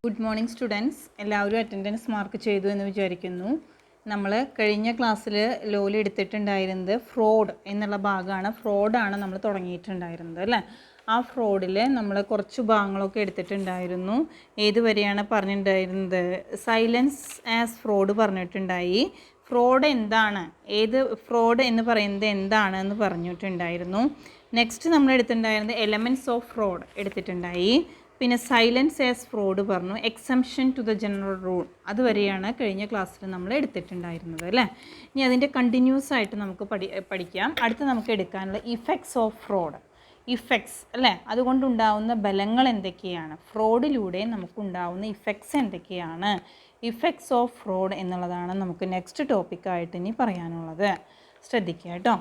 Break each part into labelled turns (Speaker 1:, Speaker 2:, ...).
Speaker 1: Good morning students, എല്ലാവരും attendance mark ചെയ്തു എന്ന് വിചാരിക്കുന്നു. നമ്മൾ കഴിഞ്ഞ ക്ലാസ്സിൽ ലോലി എടുത്തിട്ടുണ്ടായിരുന്നത് ഫ്രോഡ് എന്നുള്ള ഭാഗമാണ്. ഫ്രോഡാണ് നമ്മൾ തുടങ്ങിയിട്ടുണ്ടായിരുന്നത് അല്ലേ. ആ ഫ്രോഡിൽ നമ്മൾ കുറച്ച് ഭാഗങ്ങളൊക്കെ എടുത്തിട്ടുണ്ടായിരുന്നു. ഏതുവരെയാണ് പറഞ്ഞിട്ടുണ്ടായിരുന്നത്? സൈലൻസ് ആസ് ഫ്രോഡ് പറഞ്ഞിട്ടുണ്ടായി. ഫ്രോഡ് എന്താണ്, ഏത് ഫ്രോഡ് എന്ന് പറയുന്നത് എന്താണ് എന്ന് പറഞ്ഞിട്ടുണ്ടായിരുന്നു. നെക്സ്റ്റ് നമ്മൾ എടുത്തിട്ടുണ്ടായിരുന്നത് എലമെൻറ്റ്സ് ഓഫ് ഫ്രോഡ് എടുത്തിട്ടുണ്ടായി. പിന്നെ സൈലൻസ് ആസ് ഫ്രോഡ് പറഞ്ഞു, exception to the general rule, അതുവരെയാണ് കഴിഞ്ഞ ക്ലാസ്സിൽ നമ്മൾ എടുത്തിട്ടുണ്ടായിരുന്നത് അല്ലേ. ഇനി അതിൻ്റെ കണ്ടിന്യൂസ് ആയിട്ട് നമുക്ക് പഠിക്കാം. അടുത്ത് നമുക്ക് എടുക്കാനുള്ള ഇഫക്ട്സ് ഓഫ് ഫ്രോഡ്. ഇഫക്ട്സ് അല്ലേ, അതുകൊണ്ടുണ്ടാവുന്ന ബലങ്ങൾ എന്തൊക്കെയാണ്, ഫ്രോഡിലൂടെ നമുക്കുണ്ടാവുന്ന ഇഫക്ട്സ് എന്തൊക്കെയാണ്, ഇഫക്ട്സ് ഓഫ് ഫ്രോഡ് എന്നുള്ളതാണ് നമുക്ക് നെക്സ്റ്റ് ടോപ്പിക്കായിട്ട് ഇനി പറയാനുള്ളത്. ശ്രദ്ധിക്കുക കേട്ടോ.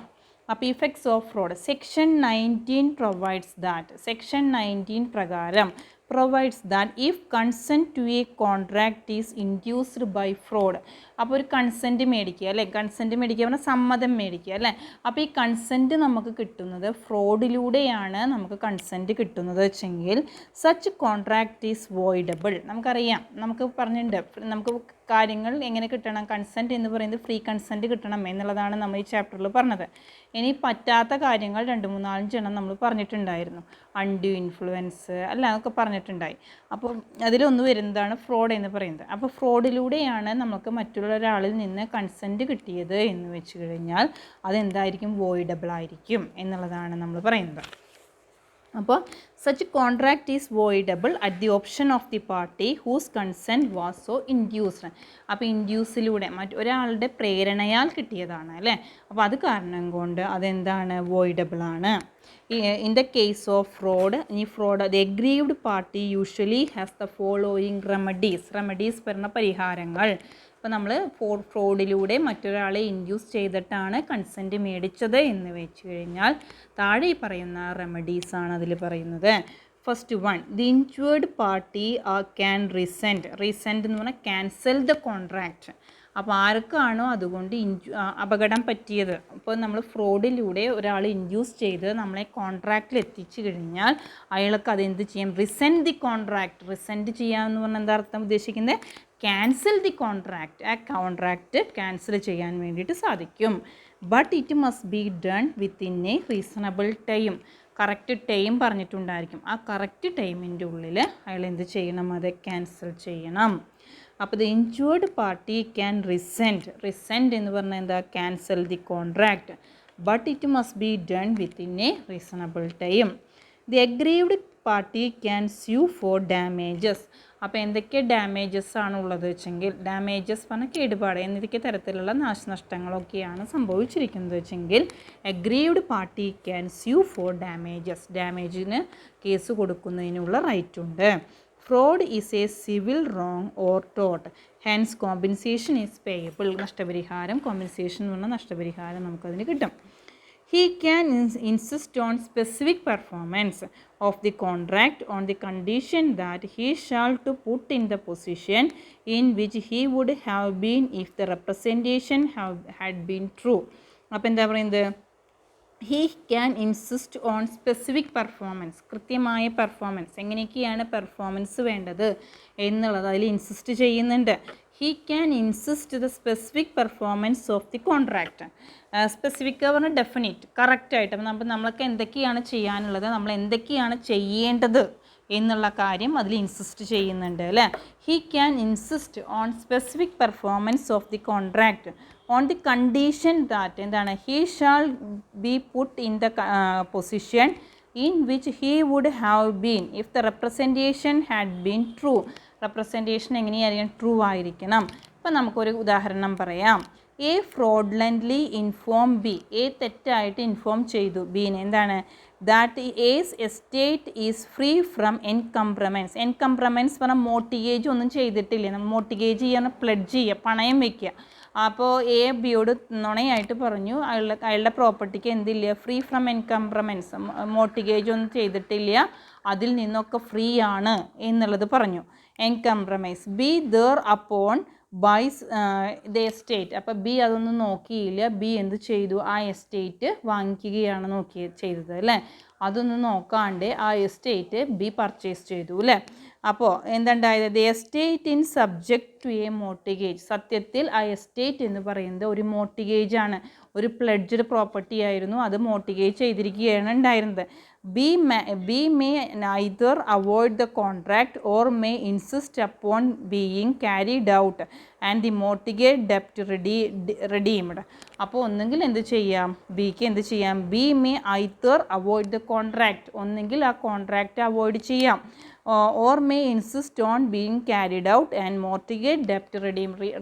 Speaker 1: അപ്പോൾ effects of fraud section 19 provides that, section 19 പ്രകാരം provides that if consent to a contract is induced by fraud. അപ്പോൾ ഒരു കൺസെൻറ്റ് മേടിക്കുക അല്ലേ, കൺസെൻറ്റ് മേടിക്കുക പറഞ്ഞാൽ സമ്മതം മേടിക്കുക അല്ലേ. അപ്പോൾ ഈ കൺസെൻറ്റ് നമുക്ക് കിട്ടുന്നത് ഫ്രോഡിലൂടെയാണ് നമുക്ക് കൺസെൻറ്റ് കിട്ടുന്നത് വെച്ചെങ്കിൽ സച്ച് കോൺട്രാക്റ്റ് ഈസ് വോയിഡബിൾ. നമുക്കറിയാം, നമുക്ക് പറഞ്ഞിട്ടുണ്ട് നമുക്ക് കാര്യങ്ങൾ എങ്ങനെ കിട്ടണം, കൺസെൻറ്റ് എന്ന് പറയുന്നത് ഫ്രീ കൺസെൻറ്റ് കിട്ടണം എന്നുള്ളതാണ് നമ്മൾ ഈ ചാപ്റ്ററിൽ പറഞ്ഞത്. ഇനി പറ്റാത്ത കാര്യങ്ങൾ 2-3-4 എണ്ണം നമ്മൾ പറഞ്ഞിട്ടുണ്ടായിരുന്നു. അൺഡ്യൂ ഇൻഫ്ലുവൻസ് അല്ല, അതൊക്കെ പറഞ്ഞിട്ടുണ്ടായി. അപ്പോൾ അതിലൊന്ന് വരുന്നതാണ് ഫ്രോഡ് എന്ന് പറയുന്നത്. അപ്പോൾ ഫ്രോഡിലൂടെയാണ് നമുക്ക് മറ്റുള്ള ഒരാളിൽ നിന്ന് കൺസെൻറ്റ് കിട്ടിയത് എന്ന് വെച്ച് കഴിഞ്ഞാൽ അതെന്തായിരിക്കും, വോയിഡബിൾ ആയിരിക്കും എന്നുള്ളതാണ് നമ്മൾ പറയുന്നത്. അപ്പോൾ such contract is voidable at the option of the party whose consent was so induced. അപ്പോൾ ഇൻഡ്യൂസിലൂടെ മറ്റൊരാളുടെ പ്രേരണയാൽ കിട്ടിയതാണ് അല്ലേ. അപ്പോൾ അത് കാരണം കൊണ്ട് അതെന്താണ്, വോയിഡബിൾ ആണ്. In the case of fraud, ഈ fraud the aggrieved party usually has the following remedies പറഞ്ഞ പരിഹാരങ്ങൾ. ഇപ്പോൾ നമ്മൾ ഫ്രോഡിലൂടെ മറ്റൊരാളെ ഇൻഡ്യൂസ് ചെയ്തിട്ടാണ് കൺസെൻറ്റ് മേടിച്ചത് എന്ന് വെച്ച് കഴിഞ്ഞാൽ താഴെ പറയുന്ന റെമഡീസാണ് അതിൽ പറയുന്നത്. First one, the injured party can recent എന്ന് പറഞ്ഞാൽ ക്യാൻസൽ ദ കോൺട്രാക്റ്റ്. അപ്പോൾ ആർക്കാണോ അതുകൊണ്ട് അപകടം പറ്റിയത്, അപ്പോൾ നമ്മൾ ഫ്രോഡിലൂടെ ഒരാൾ ഇൻഡ്യൂസ് ചെയ്ത് നമ്മളെ കോൺട്രാക്റ്റിൽ എത്തിച്ചു കഴിഞ്ഞാൽ അയാൾക്ക് അതെന്ത് ചെയ്യാം, റിസെൻറ്റ് ദി കോൺട്രാക്റ്റ്. റിസെൻറ്റ് ചെയ്യാമെന്ന് പറഞ്ഞാൽ എന്താ അർത്ഥം ഉദ്ദേശിക്കുന്നത്, ക്യാൻസൽ ദി കോൺട്രാക്റ്റ്. ആ കോൺട്രാക്റ്റ് ക്യാൻസൽ ചെയ്യാൻ വേണ്ടിയിട്ട് സാധിക്കും. But it must be done within a reasonable time. Correct time പറഞ്ഞിട്ടുണ്ടായിരിക്കും. ആ കറക്റ്റ് ടൈമിൻ്റെ ഉള്ളിൽ അയാൾ എന്ത് ചെയ്യണം, അത് ക്യാൻസൽ ചെയ്യണം. അപ്പോൾ ദി ഇൻജുവേർഡ് പാർട്ടി ക്യാൻ റിസെൻറ്റ് എന്ന് പറഞ്ഞാൽ എന്താ, cancel the contract. But it must be done within a reasonable time. The aggrieved party can sue for damages. അപ്പോൾ എന്തൊക്കെ ഡാമേജസ് ആണ് ഉള്ളത് വെച്ചെങ്കിൽ, ഡാമേജസ് പറഞ്ഞാൽ കേടുപാട്, എന്തൊക്കെ തരത്തിലുള്ള നാശനഷ്ടങ്ങളൊക്കെയാണ് സംഭവിച്ചിരിക്കുന്നത് വെച്ചെങ്കിൽ aggrieved party can sue for damages. ഡാമേജിന് കേസ് കൊടുക്കുന്നതിനുള്ള റൈറ്റ് ഉണ്ട്. Fraud is a civil wrong or ടോട്ട്, ഹെൻസ് കോമ്പൻസേഷൻ ഈസ് പേയബിൾ. നഷ്ടപരിഹാരം, കോമ്പൻസേഷൻ എന്ന് പറഞ്ഞാൽ നഷ്ടപരിഹാരം നമുക്കതിന് കിട്ടും. He can insist on specific performance of the contract on the condition that he shall to put in the position in which he would have been if the representation had been true. അപ്പോൾ എന്താ പറയുന്നത്, he can insist on specific performance, കൃത്യമായ performance, എങ്ങനെയൊക്കെയാണ് performance വേണ്ടത് എന്നുള്ളത് അതിൽ insist ചെയ്യുന്നുണ്ട്. He can insist the specific performance of the contract. Specific പറഞ്ഞാൽ ഡെഫിനിറ്റ്, കറക്റ്റായിട്ട്. അപ്പോൾ നമ്മൾക്ക് എന്തൊക്കെയാണ് ചെയ്യാനുള്ളത്, നമ്മൾ എന്തൊക്കെയാണ് ചെയ്യേണ്ടത് എന്നുള്ള കാര്യം അതിൽ ഇൻസിസ്റ്റ് ചെയ്യുന്നുണ്ട് അല്ലേ. He can insist on specific performance of the contract on the condition that എന്താണ്, he shall be put in the position in which he would have been if the representation had been true. Representation എങ്ങനെയായിരിക്കണം, true ആയിരിക്കണം. ഇപ്പം നമുക്കൊരു ഉദാഹരണം പറയാം. A fraudulently inform B, A തെറ്റായിട്ട് inform ചെയ്തു ബീനെ, എന്താണ്, that his estate is free from encumbrance. Encumbrance പറഞ്ഞാൽ മോർട്ടിഗേജ് ഒന്നും ചെയ്തിട്ടില്ല. നമ്മൾ മോർട്ടിഗേജ് ചെയ്യാൻ പ്ലെഡ്ജ് ചെയ്യുക, പണയം വയ്ക്കുക. അപ്പോൾ എ ബിയോട് നുണയായിട്ട് പറഞ്ഞു അയാളുടെ പ്രോപ്പർട്ടിക്ക് എന്തില്ല, ഫ്രീ ഫ്രം എൻകംപ്രമെൻസ്, മോർട്ടിഗേജ് ഒന്നും ചെയ്തിട്ടില്ല, അതിൽ നിന്നൊക്കെ ഫ്രീ ആണ് എന്നുള്ളത് പറഞ്ഞു. Encumbrance B thereupon buys the estate. അപ്പോൾ ബി അതൊന്നും നോക്കിയില്ല. ബി എന്ത് ചെയ്തു, ആ എസ്റ്റേറ്റ് വാങ്ങിക്കുകയാണ് ചെയ്തത് അല്ലേ. അതൊന്നും നോക്കാണ്ട് ആ എസ്റ്റേറ്റ് ബി പർച്ചേസ് ചെയ്തു അല്ലേ. അപ്പോൾ എന്തുണ്ടായത്, the estate in subject to a mortgage. സത്യത്തിൽ ആ എസ്റ്റേറ്റ് എന്ന് പറയുന്നത് ഒരു മോർട്ടിഗേജ് ആണ്, ഒരു പ്ലെഡ്ജ്ഡ് പ്രോപ്പർട്ടി ആയിരുന്നു, അത് മോർട്ടിഗേജ് ചെയ്തിരിക്കുകയാണ് ഉണ്ടായിരുന്നത്. B may neither avoid the contract or may insist upon being carried out and the mortgage ഡെപ്റ്റ് റിഡീംഡ്. അപ്പോൾ ഒന്നെങ്കിൽ എന്ത് ചെയ്യാം, ബിക്ക് എന്ത് ചെയ്യാം, B may either avoid the contract, ഒന്നെങ്കിൽ ആ കോൺട്രാക്റ്റ് അവോയ്ഡ് ചെയ്യാം, or may insist on being carried out and mortgage ഡെപ്റ്റ്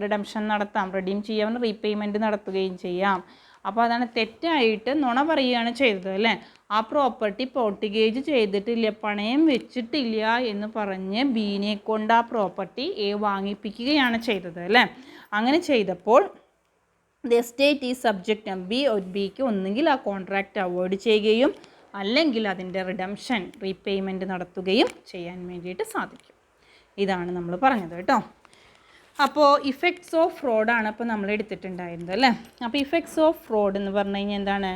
Speaker 1: റിഡംഷൻ നടത്താം, റിഡീം ചെയ്യാൻ റീപേയ്മെൻറ്റ് നടത്തുകയും ചെയ്യാം. അപ്പോൾ അതാണ് തെറ്റായിട്ട് നുണ പറയുകയാണ് ചെയ്തത് അല്ലേ. ആ പ്രോപ്പർട്ടി മോർട്ടിഗേജ് ചെയ്തിട്ടില്ല, പണയം വെച്ചിട്ടില്ല എന്ന് പറഞ്ഞ് ബീനെ കൊണ്ട് ആ പ്രോപ്പർട്ടി എ വാങ്ങിപ്പിക്കുകയാണ് ചെയ്തത് അല്ലേ. അങ്ങനെ ചെയ്തപ്പോൾ ദ എസ്റ്റേറ്റ് ഈ സബ്ജക്റ്റ് ബിക്ക് ഒന്നുകിൽ ആ കോൺട്രാക്റ്റ് അവോയ്ഡ് ചെയ്യുകയും അല്ലെങ്കിൽ അതിൻ്റെ റിഡംഷൻ റീപേയ്മെൻറ്റ് നടത്തുകയും ചെയ്യാൻ വേണ്ടിയിട്ട് സാധിക്കും. ഇതാണ് നമ്മൾ പറഞ്ഞത് കേട്ടോ. അപ്പോൾ ഇഫക്ട്സ് ഓഫ് ഫ്രോഡാണ് ഇപ്പോൾ നമ്മൾ എടുത്തിട്ടുണ്ടായിരുന്നത് അല്ലേ. അപ്പോൾ ഇഫക്ട്സ് ഓഫ് ഫ്രോഡ് എന്ന് പറഞ്ഞു കഴിഞ്ഞാൽ എന്താണ്,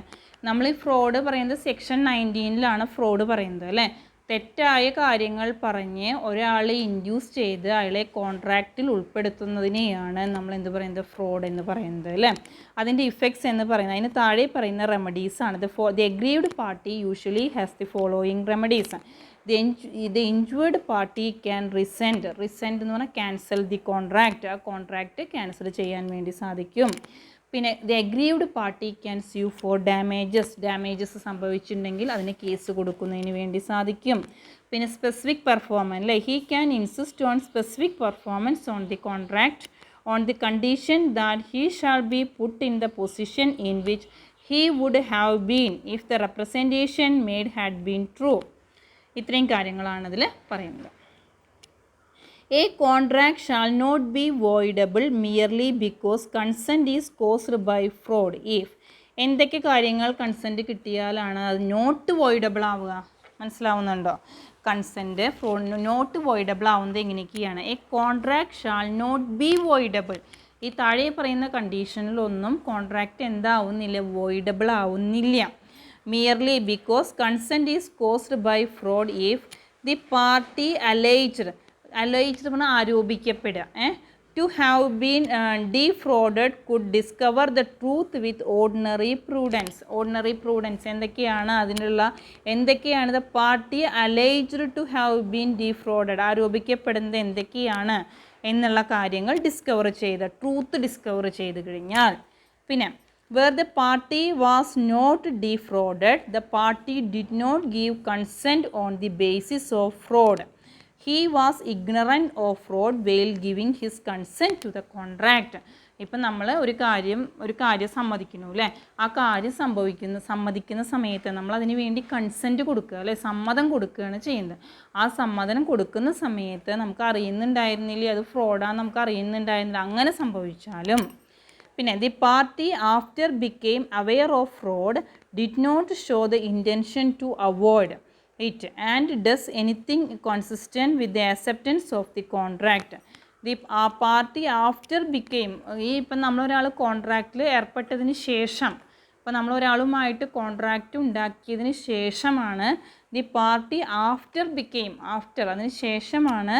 Speaker 1: നമ്മൾ ഈ ഫ്രോഡ് പറയുന്നത് സെക്ഷൻ 19 ഫ്രോഡ് പറയുന്നത് അല്ലേ. തെറ്റായ കാര്യങ്ങൾ പറഞ്ഞ് ഒരാളെ ഇൻഡ്യൂസ് ചെയ്ത് അയാളെ കോൺട്രാക്റ്റിൽ ഉൾപ്പെടുത്തുന്നതിനെയാണ് നമ്മൾ എന്ത് പറയുന്നത്, ഫ്രോഡ് എന്ന് പറയുന്നത് അല്ലേ. അതിൻ്റെ ഇഫക്ട്സ് എന്ന് പറയുന്നത് അതിന് താഴെ പറയുന്ന റെമഡീസാണ്. The aggrieved party usually has the following remedies. The injured party can rescind എന്ന് പറഞ്ഞാൽ ക്യാൻസൽ ദി കോൺട്രാക്റ്റ്, ആ കോൺട്രാക്റ്റ് ക്യാൻസൽ ചെയ്യാൻ വേണ്ടി സാധിക്കും. പിന്നെ the aggrieved party can sue for damages സംഭവിച്ചിട്ടുണ്ടെങ്കിൽ അതിന് കേസ് കൊടുക്കുന്നതിന് വേണ്ടി സാധിക്കും. പിന്നെ സ്പെസിഫിക് പെർഫോമൻസ് അല്ലേ, he can insist on specific performance on the contract on the condition that he shall be put in the position in which he would have been if the representation made had been true. ഇത്രയും കാര്യങ്ങളാണ് ഇതിൽ പറയുന്നത്. A contract shall not be voidable merely because consent is caused by fraud if. എന്തൊക്കെ കാര്യങ്ങൾ consent കിട്ടിയാലാണ് അത് not voidable ആവുക, മനസ്സിലാവുന്നുണ്ടോ? Consent not voidable ആവുന്നത് എങ്ങനെയൊക്കെയാണ്, a contract shall not be voidable. ഈ താഴെ പറയുന്ന കണ്ടീഷനിലൊന്നും കോൺട്രാക്റ്റ് എന്താവുന്നില്ല, വോയിഡബിൾ ആവുന്നില്ല. Merely because consent is caused by fraud if the party alleged പറഞ്ഞാൽ ആരോപിക്കപ്പെടുക, to have been defrauded could discover the truth with ordinary prudence എന്തൊക്കെയാണ് the party alleged to have been defrauded, ആരോപിക്കപ്പെടുന്നത് എന്തൊക്കെയാണ് എന്നുള്ള കാര്യങ്ങൾ truth discover ചെയ്ത് കഴിഞ്ഞാൽ. പിന്നെ where the party was not defrauded, the party did not give consent on the basis of fraud. He was ignorant of fraud while giving his consent to the contract. ഇപ്പം നമ്മൾ ഒരു കാര്യം സമ്മതിക്കുന്നു അല്ലേ, ആ കാര്യം സമ്മതിക്കുന്ന സമയത്ത് നമ്മൾ അതിന് വേണ്ടി കൺസെൻറ്റ് കൊടുക്കുക അല്ലേ, സമ്മതം കൊടുക്കുകയാണ് ചെയ്യുന്നത്. ആ സമ്മതം കൊടുക്കുന്ന സമയത്ത് നമുക്ക് അറിയുന്നുണ്ടായിരുന്നില്ല അത് ഫ്രോഡാണ്, നമുക്ക് അറിയുന്നുണ്ടായിരുന്നില്ല, അങ്ങനെ സംഭവിച്ചാലും പിന്നെ the party after became aware of fraud did not show the intention to avoid it and does anything consistent with the acceptance of the contract. ആ പാർട്ടി ആഫ്റ്റർ ബിക്കെയിം, ഇപ്പം നമ്മളൊരാൾ കോൺട്രാക്റ്റിൽ ഏർപ്പെട്ടതിന് ശേഷം, ഇപ്പോൾ നമ്മളൊരാളുമായിട്ട് കോൺട്രാക്റ്റ് ഉണ്ടാക്കിയതിന് ശേഷമാണ് ദി പാർട്ടി അതിന് ശേഷമാണ്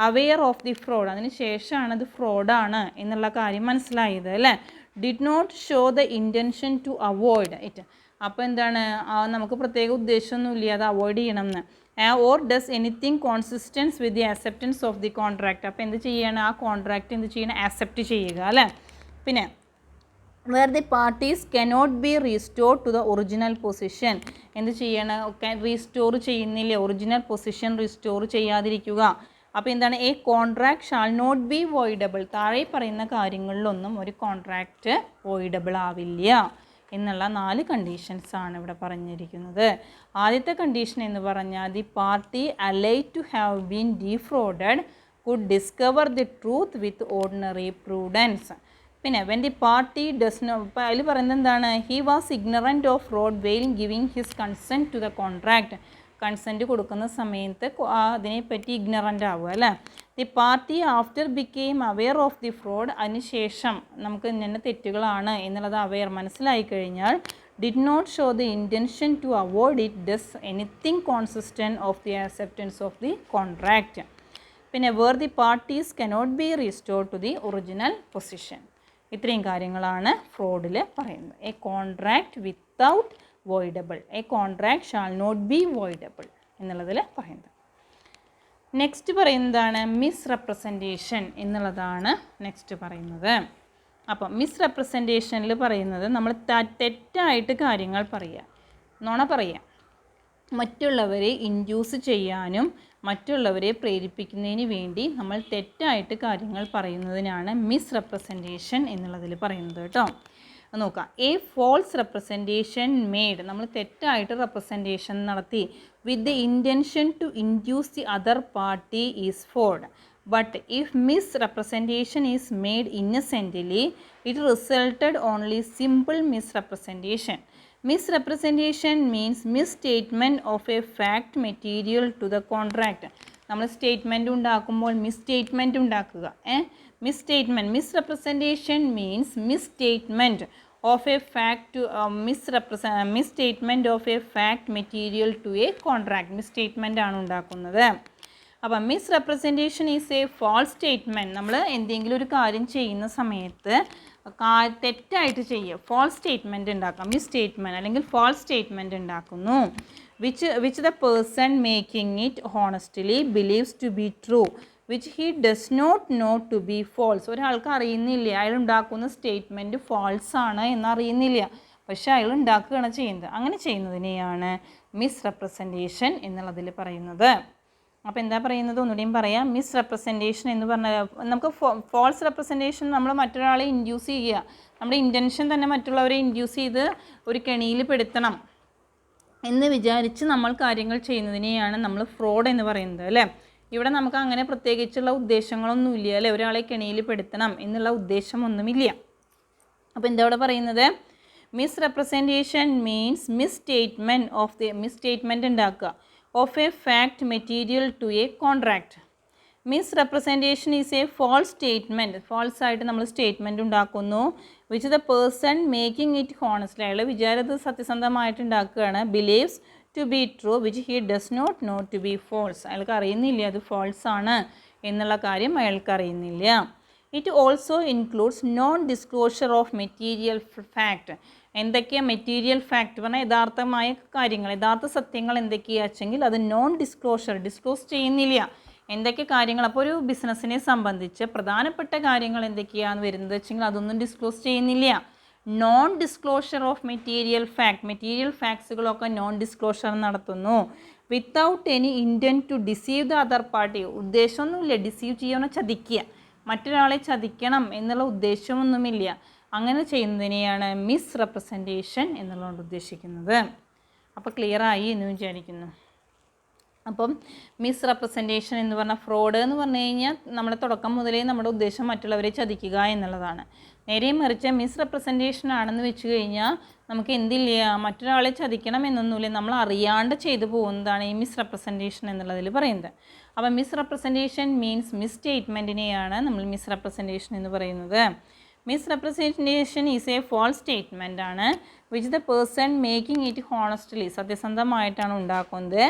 Speaker 1: aware of the fraud, അതിന് ശേഷമാണ് അത് ഫ്രോഡാണ് എന്നുള്ള കാര്യം മനസ്സിലായത് അല്ലേ. Did not show the intention to avoid it, അപ്പോൾ എന്താണ്, നമുക്ക് പ്രത്യേക ഉദ്ദേശമൊന്നുമില്ല അത് അവോയ്ഡ് ചെയ്യണം എന്ന്. Or does anything consistence with the acceptance of the contract, അപ്പോൾ എന്ത് ചെയ്യണം, ആ കോൺട്രാക്റ്റ് എന്ത് ചെയ്യണം, ആക്സെപ്റ്റ് ചെയ്യുക അല്ലേ. പിന്നെ where the parties cannot be restored to the original position, എന്ത് ചെയ്യണം, റീസ്റ്റോർ ചെയ്യുന്നില്ല, ഒറിജിനൽ പൊസിഷൻ റീസ്റ്റോർ ചെയ്യാതിരിക്കുക. അപ്പോൾ എന്താണ്, a contract shall not be voidable, താഴെ പറയുന്ന കാര്യങ്ങളിലൊന്നും ഒരു കോൺട്രാക്റ്റ് വോയിഡബിൾ ആവില്ല എന്നുള്ള 4 കണ്ടീഷൻസാണ് ഇവിടെ പറഞ്ഞിരിക്കുന്നത്. ആദ്യത്തെ കണ്ടീഷൻ എന്ന് പറഞ്ഞാൽ the party allied to have been defrauded could discover the truth with ordinary prudence. പിന്നെ when the party does know, ഇപ്പോൾ അതിൽ പറയുന്നത് എന്താണ്, he was ignorant of fraud while giving his consent to the contract, consent കൊടുക്കുന്ന സമയത്ത് അതിനെപ്പറ്റി ignorant ആവുക അല്ലേ. The party after became aware of the fraud, അതിന് ശേഷം നമുക്ക് ഇന്ന തെറ്റുകളാണ് എന്നുള്ളത് മനസ്സിലായി കഴിഞ്ഞാൽ did not show the intention to avoid it does anything consistent of the acceptance of the contract. പിന്നെ where the parties cannot be restore to the original position. ഇത്രയും കാര്യങ്ങളാണ് ഫ്രോഡിൽ പറയുന്നത്. A contract without voidable, a contract shall not be voidable എന്നുള്ളതിൽ പറയുന്നത്. Next പറയുന്നതാണ് miss representation എന്നുള്ളതാണ് next പറയുന്നത്. അപ്പം മിസ് റെപ്രസെൻറ്റേഷനിൽ പറയുന്നത് നമ്മൾ തെറ്റായിട്ട് കാര്യങ്ങൾ പറയുക, നുണ പറയുക, മറ്റുള്ളവരെ ഇൻഡ്യൂസ് ചെയ്യാനും മറ്റുള്ളവരെ പ്രേരിപ്പിക്കുന്നതിന് വേണ്ടി നമ്മൾ തെറ്റായിട്ട് കാര്യങ്ങൾ പറയുന്നതിനാണ് മിസ് റെപ്രസെൻറ്റേഷൻ എന്നുള്ളതിൽ പറയുന്നത് കേട്ടോ. നോക്കാം. എ ഫോൾസ് റെപ്രസെൻറ്റേഷൻ മെയ്ഡ്, നമ്മൾ തെറ്റായിട്ട് റെപ്രസെൻറ്റേഷൻ നടത്തി with the intention to induce the other party is fraud. But if misrepresentation is made innocently it resulted only simple misrepresentation. Misrepresentation means misstatement of a fact material to the contract. നമ്മൾ statement ഉണ്ടാക്കുമ്പോൾ misstatement ഉണ്ടാക്കുക. Misrepresentation means misstatement of a fact, misstatement of a fact material to a contract. Misstatement ആണ് ഉണ്ടാക്കുന്നത്. അപ്പം misrepresentation is a false statement. നമ്മൾ എന്തെങ്കിലും ഒരു കാര്യം ചെയ്യുന്ന സമയത്ത് തെറ്റായിട്ട് ചെയ്യുക, ഫാൾസ് സ്റ്റേറ്റ്മെൻറ്റ് ഉണ്ടാക്കാം, മിസ് സ്റ്റേറ്റ്മെൻറ്റ് അല്ലെങ്കിൽ ഫാൾസ് സ്റ്റേറ്റ്മെൻറ്റ് ഉണ്ടാക്കുന്നു. Which the person making it honestly believes to be true which he does not know to be false. ഒരാൾക്ക് അറിയുന്നില്ല അയാൾ ഉണ്ടാക്കുന്ന സ്റ്റേറ്റ്മെൻറ്റ് ഫാൾസ് ആണ് എന്നറിയുന്നില്ല, പക്ഷേ അയാൾ ഉണ്ടാക്കുകയാണ് ചെയ്യുന്നത്. അങ്ങനെ ചെയ്യുന്നതിനെയാണ് മിസ് റെപ്രസെൻറ്റേഷൻ എന്നുള്ളതിൽ പറയുന്നത്. അപ്പോൾ എന്താ പറയുന്നത് ഒന്നുകൂടിയും പറയാം. മിസ് റെപ്രസെൻറ്റേഷൻ എന്ന് പറഞ്ഞാൽ നമുക്ക് ഫോൾസ് റെപ്രസെൻറ്റേഷൻ നമ്മൾ മറ്റൊരാളെ ഇൻഡ്യൂസ് ചെയ്യുക, നമ്മുടെ ഇൻറ്റൻഷൻ തന്നെ മറ്റുള്ളവരെ ഇൻഡ്യൂസ് ചെയ്ത് ഒരു കെണിയിൽ പെടുത്തണം എന്ന് വിചാരിച്ച് നമ്മൾ കാര്യങ്ങൾ ചെയ്യുന്നതിനെയാണ് നമ്മൾ ഫ്രോഡ് എന്ന് പറയുന്നത് അല്ലേ. ഇവിടെ നമുക്ക് അങ്ങനെ പ്രത്യേകിച്ചുള്ള ഉദ്ദേശങ്ങളൊന്നുമില്ല അല്ലേ, ഒരാളെ കെണിയിൽ പെടുത്തണം എന്നുള്ള ഉദ്ദേശമൊന്നുമില്ല. അപ്പോൾ എന്താ ഇവിടെ പറയുന്നത്? Misrepresentation means misstatement of the, misstatement ഉണ്ടാക്കുക of a fact material to a contract. Misrepresentation is a false statement. False ആയിട്ട് നമ്മൾ സ്റ്റേറ്റ്മെൻറ്റ് ഉണ്ടാക്കുന്നു. Which the person making it honestly, അയാൾ വിചാരത് സത്യസന്ധമായിട്ട് ഉണ്ടാക്കുകയാണ്. Believes to be true which he does not know to be false, അയാൾക്ക് അറിയുന്നില്ല അത് ഫോൾസ് ആണ് എന്നുള്ള കാര്യം അയാൾക്ക് അറിയുന്നില്ല. It also includes non disclosure of material fact. എന്തൊക്കെയാണ് മെറ്റീരിയൽ ഫാക്ട് പറഞ്ഞാൽ യഥാർത്ഥമായ കാര്യങ്ങൾ, യഥാർത്ഥ സത്യങ്ങൾ എന്തൊക്കെയാണെന്ന് വെച്ചെങ്കിൽ അത് നോൺ ഡിസ്ക്ലോഷർ, ഡിസ്ക്ലോസ് ചെയ്യുന്നില്ല എന്തൊക്കെ കാര്യങ്ങൾ. അപ്പോൾ ഒരു ബിസിനസ്സിനെ സംബന്ധിച്ച് പ്രധാനപ്പെട്ട കാര്യങ്ങൾ എന്തൊക്കെയാണെന്ന് വരുന്നത് വെച്ചെങ്കിൽ അതൊന്നും ഡിസ്ക്ലോസ് ചെയ്യുന്നില്ല. Non disclosure of material fact, material ഫാക്ട്സുകളൊക്കെ നോൺ ഡിസ്ക്ലോഷർ നടത്തുന്നു. Without any intent to deceive the other party, ഉദ്ദേശമൊന്നുമില്ല ഡിസീവ് ചെയ്യാനോ ചതിക്കുക, മറ്റൊരാളെ ചതിക്കണം എന്നുള്ള ഉദ്ദേശമൊന്നുമില്ല. അങ്ങനെ ചെയ്യുന്നതിനെയാണ് മിസ് റെപ്രസെൻറ്റേഷൻ എന്നുള്ളതുകൊണ്ട് ഉദ്ദേശിക്കുന്നത്. അപ്പോൾ ക്ലിയറായി എന്ന് വിചാരിക്കുന്നു. അപ്പം മിസ് റെപ്രസെൻറ്റേഷൻ എന്ന് പറഞ്ഞാൽ ഫ്രോഡ് എന്ന് പറഞ്ഞു കഴിഞ്ഞാൽ നമ്മുടെ തുടക്കം മുതലേ നമ്മുടെ ഉദ്ദേശം മറ്റുള്ളവരെ ചതിക്കുക എന്നുള്ളതാണ്. നേരെ മറിച്ച് മിസ് റെപ്രസെൻറ്റേഷൻ ആണെന്ന് വെച്ച് കഴിഞ്ഞാൽ നമുക്ക് എന്തില്ല, മറ്റൊരാളെ ചതിക്കണം എന്നൊന്നുമില്ല, നമ്മൾ അറിയാണ്ട് ചെയ്തു പോകുന്നതാണ് ഈ മിസ് റെപ്രസെൻറ്റേഷൻ എന്നുള്ളതിൽ പറയുന്നത്. അപ്പം മിസ് റെപ്രസെൻറ്റേഷൻ മീൻസ് മിസ് സ്റ്റേറ്റ്മെൻറ്റിനെയാണ് നമ്മൾ മിസ് റെപ്രസെൻറ്റേഷൻ എന്ന് പറയുന്നത്. Misrepresentation is a false statement ആണ്. Which the person making it honestly, സത്യസന്ധമായിട്ടാണ് ഉണ്ടാക്കുന്നത്.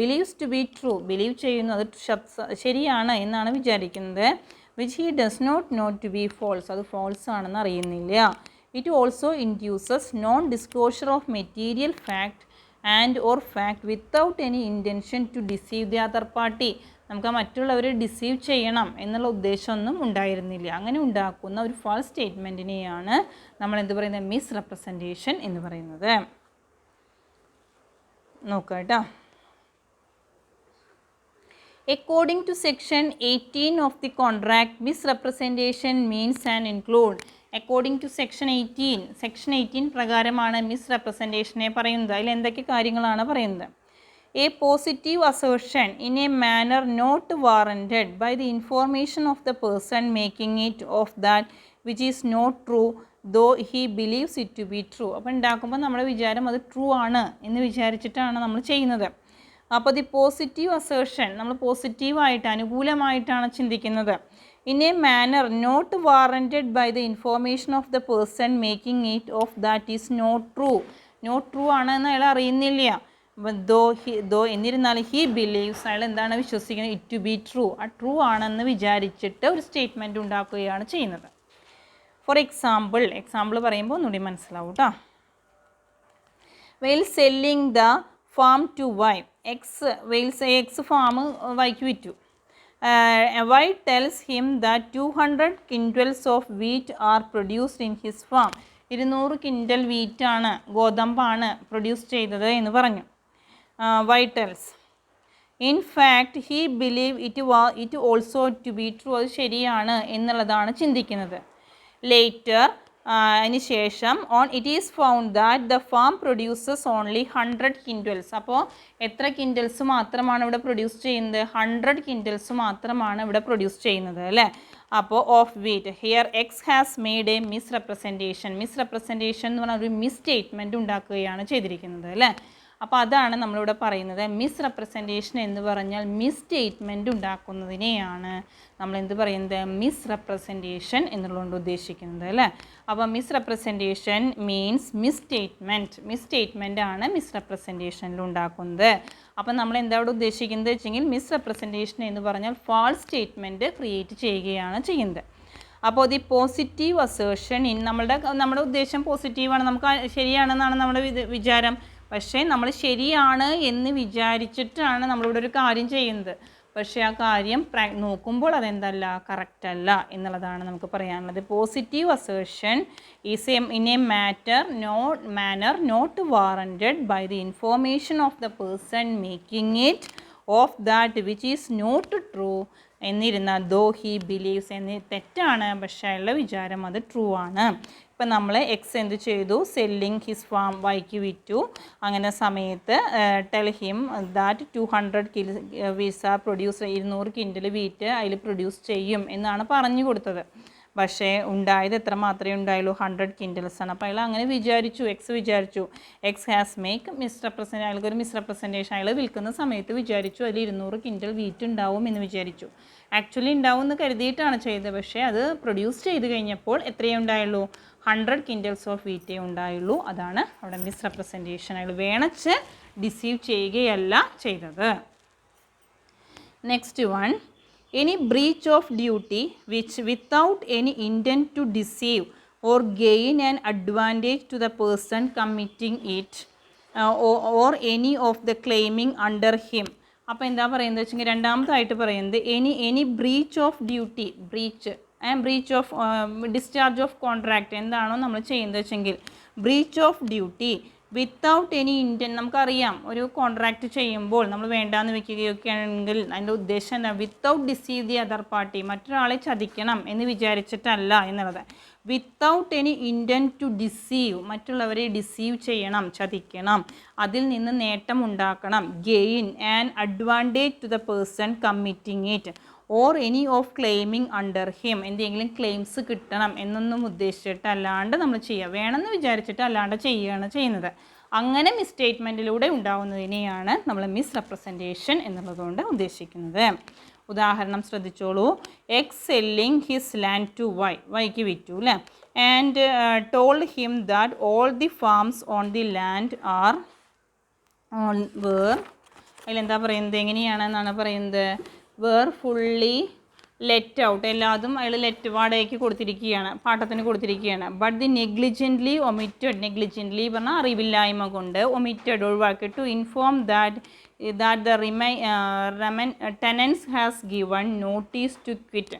Speaker 1: Believes to be true, believe ചെയ്യുന്നു അത് ശരിയാണ് എന്നാണ് വിചാരിക്കുന്നത്. Which he does not know to be false, അത് ഫോൾസ് ആണെന്ന് അറിയുന്നില്ല. It also induces non disclosure of material fact and or fact without any intention to deceive the other party. നമുക്ക് ആ മറ്റുള്ളവരെ ഡിസീവ് ചെയ്യണം എന്നുള്ള ഉദ്ദേശമൊന്നും ഉണ്ടായിരുന്നില്ല. അങ്ങനെ ഉണ്ടാക്കുന്ന ഒരു ഫാൾസ് സ്റ്റേറ്റ്മെൻറ്റിനെയാണ് നമ്മൾ എന്ത് പറയുന്നത്, മിസ് റെപ്രസെൻറ്റേഷൻ എന്ന് പറയുന്നത്. നോക്കുക കേട്ടോ. According to section 18 of the contract, misrepresentation means and include. According to section 18 പ്രകാരമാണ് മിസ് റെപ്രസെൻറ്റേഷനെ പറയുന്നത്. അതിൽ എന്തൊക്കെ കാര്യങ്ങളാണ് പറയുന്നത്? A positive assertion in a manner not warranted by the information of the person making it of that which is not true though he believes it to be true. അപ്പോൾ ഉണ്ടാക്കുമ്പോൾ നമ്മുടെ വിചാരം അത് ട്രൂ ആണ് എന്ന് വിചാരിച്ചിട്ടാണ് നമ്മൾ ചെയ്യുന്നത്. അപ്പോൾ ദി പോസിറ്റീവ് അസേർഷൻ നമ്മൾ പോസിറ്റീവായിട്ട് അനുകൂലമായിട്ടാണ് ചിന്തിക്കുന്നത്. In a manner not warranted by the information of the person making it of that is not true. Not true ആണ് എന്ന് അയാൾ അറിയുന്നില്ല. ദോ എന്നിരുന്നാലും ഹി ബിലീവ്സ്, അയാൾ എന്താണ് വിശ്വസിക്കുന്നത്, ഇറ്റ് ടു ബി ട്രൂ, ആ ട്രൂ ആണെന്ന് വിചാരിച്ചിട്ട് ഒരു സ്റ്റേറ്റ്മെൻറ്റ് ഉണ്ടാക്കുകയാണ് ചെയ്യുന്നത്. ഫോർ എക്സാമ്പിൾ പറയുമ്പോൾ ഒന്നുകൂടി മനസ്സിലാവും കേട്ടോ. While selling the farm to Y, X farm വൈക്ക് വിറ്റു. Y tells him that 200 quintals of wheat are produced in his farm, 200 quintal വീറ്റാണ്, ഗോതമ്പാണ് പ്രൊഡ്യൂസ് ചെയ്തത് എന്ന് പറഞ്ഞു. Y tells in fact he believe it also to be true, അത് ശരിയാണ് എന്നുള്ളതാണ് ചിന്തിക്കുന്നത്. ലേറ്റർ അതിന് ശേഷം it is found that the farm produces only 100 quintals, അപ്പോൾ എത്ര കിൻഡൽസ് മാത്രമാണ് ഇവിടെ പ്രൊഡ്യൂസ് ചെയ്യുന്നത്, 100 quintals മാത്രമാണ് ഇവിടെ പ്രൊഡ്യൂസ് ചെയ്യുന്നത് അല്ലേ. അപ്പോൾ of wheat, here X has made A misrepresentation എന്ന് പറഞ്ഞാൽ ഒരു മിസ്സ്റ്റേറ്റ്മെൻറ്റ് ഉണ്ടാക്കുകയാണ് ചെയ്തിരിക്കുന്നത് അല്ലേ. അപ്പോൾ അതാണ് നമ്മളിവിടെ പറയുന്നത്. മിസ്റെപ്രസെൻറ്റേഷൻ എന്ന് പറഞ്ഞാൽ മിസ്സ്റ്റേറ്റ്മെൻറ്റ് ഉണ്ടാക്കുന്നതിനെയാണ് നമ്മൾ എന്ത് പറയുന്നത്, മിസ്റെപ്രസെൻറ്റേഷൻ എന്നുള്ളതുകൊണ്ട് ഉദ്ദേശിക്കുന്നത് അല്ലേ. അപ്പോൾ മിസ്റെപ്രസെൻറ്റേഷൻ മീൻസ് മിസ്സ്റ്റേറ്റ്മെൻ്റ് ആണ് മിസ്റെപ്രസെൻറ്റേഷനിൽ ഉണ്ടാക്കുന്നത്. അപ്പോൾ നമ്മൾ എന്താ ഇവിടെ ഉദ്ദേശിക്കുന്നത് വെച്ചെങ്കിൽ മിസ്റെപ്രസെൻറ്റേഷൻ എന്ന് പറഞ്ഞാൽ ഫാൾസ് സ്റ്റേറ്റ്മെൻറ്റ് ക്രിയേറ്റ് ചെയ്യുകയാണ് ചെയ്യുന്നത്. അപ്പോൾ ദി പോസിറ്റീവ് അസേർഷൻ നമ്മുടെ ഉദ്ദേശം പോസിറ്റീവാണ്, നമുക്ക് ശരിയാണെന്നാണ് നമ്മുടെ വിചാരം. പക്ഷേ നമ്മൾ ശരിയാണ് എന്ന് വിചാരിച്ചിട്ടാണ് നമ്മളിവിടെ ഒരു കാര്യം ചെയ്യുന്നത്. പക്ഷേ ആ കാര്യം നോക്കുമ്പോൾ അതെന്തല്ല, കറക്റ്റ് അല്ല എന്നുള്ളതാണ് നമുക്ക് പറയാനുള്ളത്. Positive assertion is in a manner not warranted by the information of the person making it of that which is not true എന്നിരുന്നാൽ ദോ ഹി ബിലീവ്സ് എന്ന് തെറ്റാണ്, പക്ഷേ അയാളുടെ വിചാരം അത് ട്രൂ ആണ്. ഇപ്പം നമ്മൾ എക്സ് എന്ത് ചെയ്തു, സെല്ലിങ് ഹിസ് ഫാം വൈക്ക് വിറ്റു. അങ്ങനെ സമയത്ത് tell him that 200 visa produce 200 quintal wheat അതിൽ പ്രൊഡ്യൂസ് ചെയ്യും എന്നാണ് പറഞ്ഞു കൊടുത്തത്. പക്ഷേ ഉണ്ടായത് എത്ര മാത്രമേ ഉണ്ടായുള്ളൂ, 100 quintals ആണ്. അപ്പോൾ അയാൾ അങ്ങനെ വിചാരിച്ചു, എക്സ് ഹാസ് മേക്ക് അയാൾക്കൊരു മിസ്റെപ്രസെൻറ്റേഷൻ, അയാൾ വിൽക്കുന്ന സമയത്ത് വിചാരിച്ചു അതിൽ 200 ക്വിൻ്റൽ വീറ്റ് ഉണ്ടാവും എന്ന് വിചാരിച്ചു. ആക്ച്വലി ഉണ്ടാവും എന്ന് കരുതിയിട്ടാണ് ചെയ്തത്. പക്ഷേ അത് പ്രൊഡ്യൂസ് ചെയ്ത് കഴിഞ്ഞപ്പോൾ എത്രയേ ഉണ്ടായുള്ളൂ, 100 quintals ഓഫ് വീറ്റേ ഉണ്ടായുള്ളൂ. അതാണ് അവിടെ മിസ്റെപ്രസെൻറ്റേഷൻ. അയാൾ വേണച്ച് ഡിസീവ് ചെയ്യുകയല്ല ചെയ്തത്. Next one, any breach of duty which without any intent to deceive or gain an advantage to the person committing it or any of the claiming under him. അപ്പോൾ എന്താ പറയുന്നത് വെച്ചെങ്കിൽ രണ്ടാമതായിട്ട് പറയുന്നത് any breach of duty, breach of discharge of contract എന്താണോ നമ്മൾ ചെയ്യുന്നത് വെച്ചെങ്കിൽ breach of duty without any intent. നമുക്കറിയാം ഒരു കോൺട്രാക്റ്റ് ചെയ്യുമ്പോൾ നമ്മൾ വേണ്ടാന്ന് വെക്കുകയൊക്കെ ആണെങ്കിൽ അതിൻ്റെ ഉദ്ദേശം എന്താ, without deceive the other party, മറ്റൊരാളെ ചതിക്കണം എന്ന് വിചാരിച്ചിട്ടല്ല എന്നുള്ളത്. Without any intent to deceive, മറ്റുള്ളവരെ ഡിസീവ് ചെയ്യണം, ചതിക്കണം, അതിൽ നിന്ന് നേട്ടം ഉണ്ടാക്കണം. Gain and advantage to the person committing it or any of claiming under him, എന്തെങ്കിലും ക്ലെയിംസ് കിട്ടണം എന്നൊന്നും ഉദ്ദേശിച്ചിട്ട് അല്ലാണ്ട് നമ്മൾ ചെയ്യുക, വേണമെന്ന് വിചാരിച്ചിട്ട് അല്ലാണ്ട് ചെയ്യുകയാണ് ചെയ്യുന്നത്. അങ്ങനെ മിസ്സ്റ്റേറ്റ്മെൻറ്റിലൂടെ ഉണ്ടാവുന്നതിനെയാണ് നമ്മൾ മിസ്റെപ്രസെൻറ്റേഷൻ എന്നുള്ളതുകൊണ്ട് ഉദ്ദേശിക്കുന്നത്. ഉദാഹരണം ശ്രദ്ധിച്ചോളൂ. X selling his land to വൈക്ക് വിറ്റു അല്ലേ, and told him that all the farms on the land are അതിലെന്താ പറയുന്നത്, എങ്ങനെയാണെന്നാണ് പറയുന്നത്, വേർ ഫുള്ളി ലെറ്റ് ഔട്ട്, എല്ലാതും അയാൾ വാടകയ്ക്ക് കൊടുത്തിരിക്കുകയാണ്, പാട്ടത്തിന് കൊടുത്തിരിക്കുകയാണ്. ബട്ട് ദി നെഗ്ലിജൻ്റ്ലി പറഞ്ഞാൽ അറിവില്ലായ്മ കൊണ്ട് ഒഴിവാക്കി, to inform that the tenants has given notice to quit.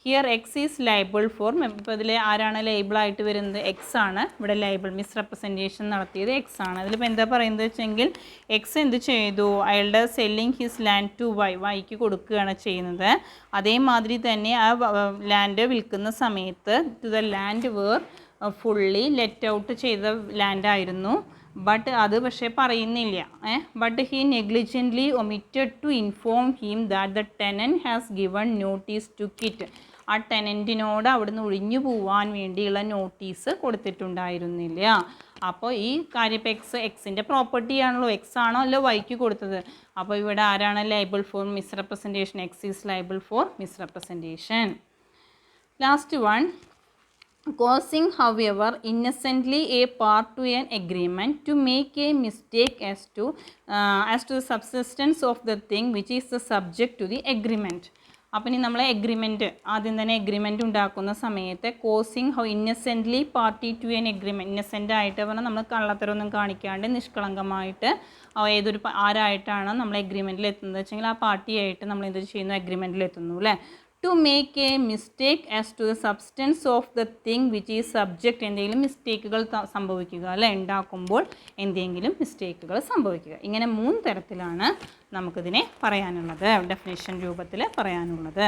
Speaker 1: Here X is liable for, ഇപ്പോൾ ഇതിൽ ആരാണ് ലൈബിളായിട്ട് വരുന്നത്, എക്സ് ആണ്. ഇവിടെ ലൈബിൾ മിസ്റെപ്രസെൻറ്റേഷൻ നടത്തിയത് എക്സ് ആണ്. അതിലിപ്പോൾ എന്താ പറയുന്നത് വെച്ചെങ്കിൽ എക്സ് എന്ത് ചെയ്തു, അയാളുടെ സെല്ലിങ് ഹിസ് ലാൻഡ് ടു വൈക്ക് കൊടുക്കുകയാണ് ചെയ്യുന്നത്. അതേമാതിരി തന്നെ ആ ലാൻഡ് വിൽക്കുന്ന സമയത്ത് to the land were fully let out ചെയ്ത ലാൻഡായിരുന്നു. ബട്ട് അത് പക്ഷേ പറയുന്നില്ല. But he negligently omitted to inform him that the tenant has given notice to quit. ആ ടെനൻറ്റിനോട് അവിടുന്ന് ഒഴിഞ്ഞു പോവാൻ വേണ്ടിയുള്ള നോട്ടീസ് കൊടുത്തിട്ടുണ്ടായിരുന്നില്ല. അപ്പോൾ ഈ കാര്യം ഇപ്പോൾ എക്സിൻ്റെ പ്രോപ്പർട്ടിയാണല്ലോ, എക്സ് ആണോ അല്ലോ വൈക്ക് കൊടുത്തത്. അപ്പോൾ ഇവിടെ ആരാണ് liable four misrepresentation, X is liable four misrepresentation. Last one, causing however innocently a part to an agreement to make a mistake as to the subsistence of the thing which is the subject to the agreement. അപ്പം ഇനി നമ്മൾ agreement ആദ്യം തന്നെ agreement ഉണ്ടാക്കുന്ന സമയത്ത് causing how innocently party to an agreement innocent ആയിട്ട് പറഞ്ഞാൽ നമ്മൾ കള്ളത്തരമൊന്നും കാണിക്കാണ്ട് നിഷ്കളങ്കമായിട്ട് ആരായിട്ടാണ് നമ്മൾ എഗ്രിമെൻറ്റിൽ എത്തുന്നത് വെച്ചെങ്കിൽ ആ പാർട്ടിയായിട്ട് നമ്മൾ എന്ത് ചെയ്യുന്നു എഗ്രിമെൻറ്റിൽ എത്തുന്നു അല്ലേ. To make a mistake as to the substance of the thing which is subject എന്തെങ്കിലും മിസ്റ്റേക്കുകൾ സംഭവിക്കുക അല്ലെ ഉണ്ടാക്കുമ്പോൾ എന്തെങ്കിലും മിസ്റ്റേക്കുകൾ സംഭവിക്കുക. ഇങ്ങനെ 3 തരത്തിലാണ് നമുക്കിതിനെ പറയാനുള്ളത്, ഡെഫിനിഷൻ രൂപത്തിൽ പറയാനുള്ളത്.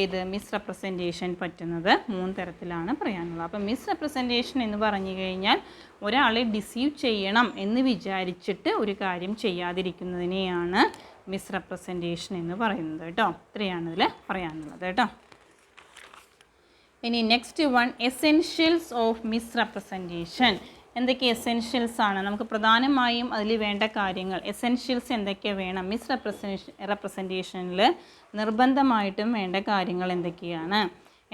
Speaker 1: ഏത് മിസ്റെപ്രസെൻറ്റേഷൻ പറ്റുന്നത് 3 തരത്തിലാണ് പറയാനുള്ളത്. അപ്പം മിസ്റെപ്രസെൻറ്റേഷൻ എന്ന് പറഞ്ഞു കഴിഞ്ഞാൽ ഒരാളെ ഡിസീവ് ചെയ്യണം എന്ന് വിചാരിച്ചിട്ട് ഒരു കാര്യം ചെയ്യാതിരിക്കുന്നതിനെയാണ് മിസ്റെപ്രസെൻറ്റേഷൻ എന്ന് പറയുന്നത് കേട്ടോ. ഇത്രയാണ് ഇതിൽ പറയാനുള്ളത് കേട്ടോ. ഇനി next one essentials of misrepresentation. എന്തൊക്കെ എസെൻഷ്യൽസ് ആണ് നമുക്ക് പ്രധാനമായും അതിൽ വേണ്ട കാര്യങ്ങൾ, എസെൻഷ്യൽസ് എന്തൊക്കെ വേണം റെപ്രസെൻറ്റേഷനിൽ നിർബന്ധമായിട്ടും വേണ്ട കാര്യങ്ങൾ എന്തൊക്കെയാണ്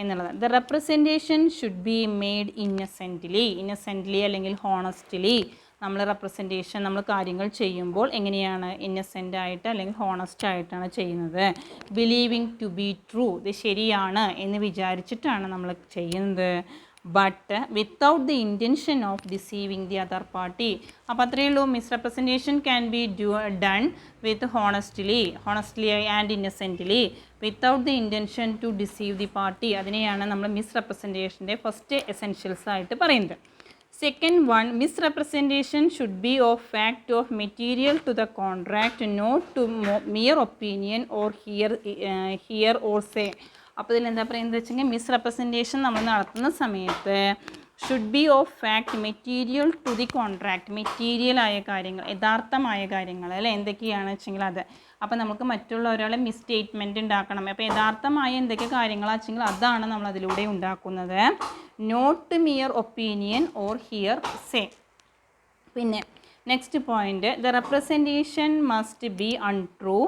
Speaker 1: എന്നുള്ളത്. The representation should be made innocently അല്ലെങ്കിൽ ഹോണസ്റ്റ്ലി. നമ്മൾ റെപ്രസെൻറ്റേഷൻ നമ്മൾ കാര്യങ്ങൾ ചെയ്യുമ്പോൾ എങ്ങനെയാണ് ഇന്നസെൻ്റ് ആയിട്ട് അല്ലെങ്കിൽ ഹോണസ്റ്റ് ആയിട്ടാണ് ചെയ്യുന്നത്. ബിലീവിങ് ടു ബി ട്രൂ, ഇത് ശരിയാണ് എന്ന് വിചാരിച്ചിട്ടാണ് നമ്മൾ ചെയ്യുന്നത്. But without the intention of deceiving the other party. അപ്പോൾ അത്രയേ ഉള്ളൂ. Misrepresentation can be done with honestly and innocently without the intention to deceive the party. അതിനെയാണ് നമ്മൾ മിസ്റെപ്രസെൻറ്റേഷൻ്റെ ഫസ്റ്റ് എസെൻഷ്യൽസ് ആയിട്ട് പറയുന്നത്. Second one, misrepresentation should be of fact of material to the contract, not to mere opinion or hear or say. അപ്പോൾ ഇതിൽ എന്താ പറയുന്നത് വെച്ചെങ്കിൽ misrepresentation നമ്മൾ നടത്തുന്ന സമയത്ത് should be of fact material to the contract, മെറ്റീരിയലായ കാര്യങ്ങൾ യഥാർത്ഥമായ കാര്യങ്ങൾ അല്ലേ എന്തൊക്കെയാണെന്ന് വെച്ചെങ്കിൽ അത്. അപ്പോൾ നമുക്ക് മറ്റുള്ള ഒരാളെ മിസ്സ്റ്റേറ്റ്മെൻറ്റ് ഉണ്ടാക്കണം. അപ്പോൾ യഥാർത്ഥമായ എന്തൊക്കെ കാര്യങ്ങളാണെന്ന് വെച്ചെങ്കിൽ അതാണ് നമ്മൾ അതിലൂടെ ഉണ്ടാക്കുന്നത്. Not mere opinion or hearsay. പിന്നെ next point, the representation must be untrue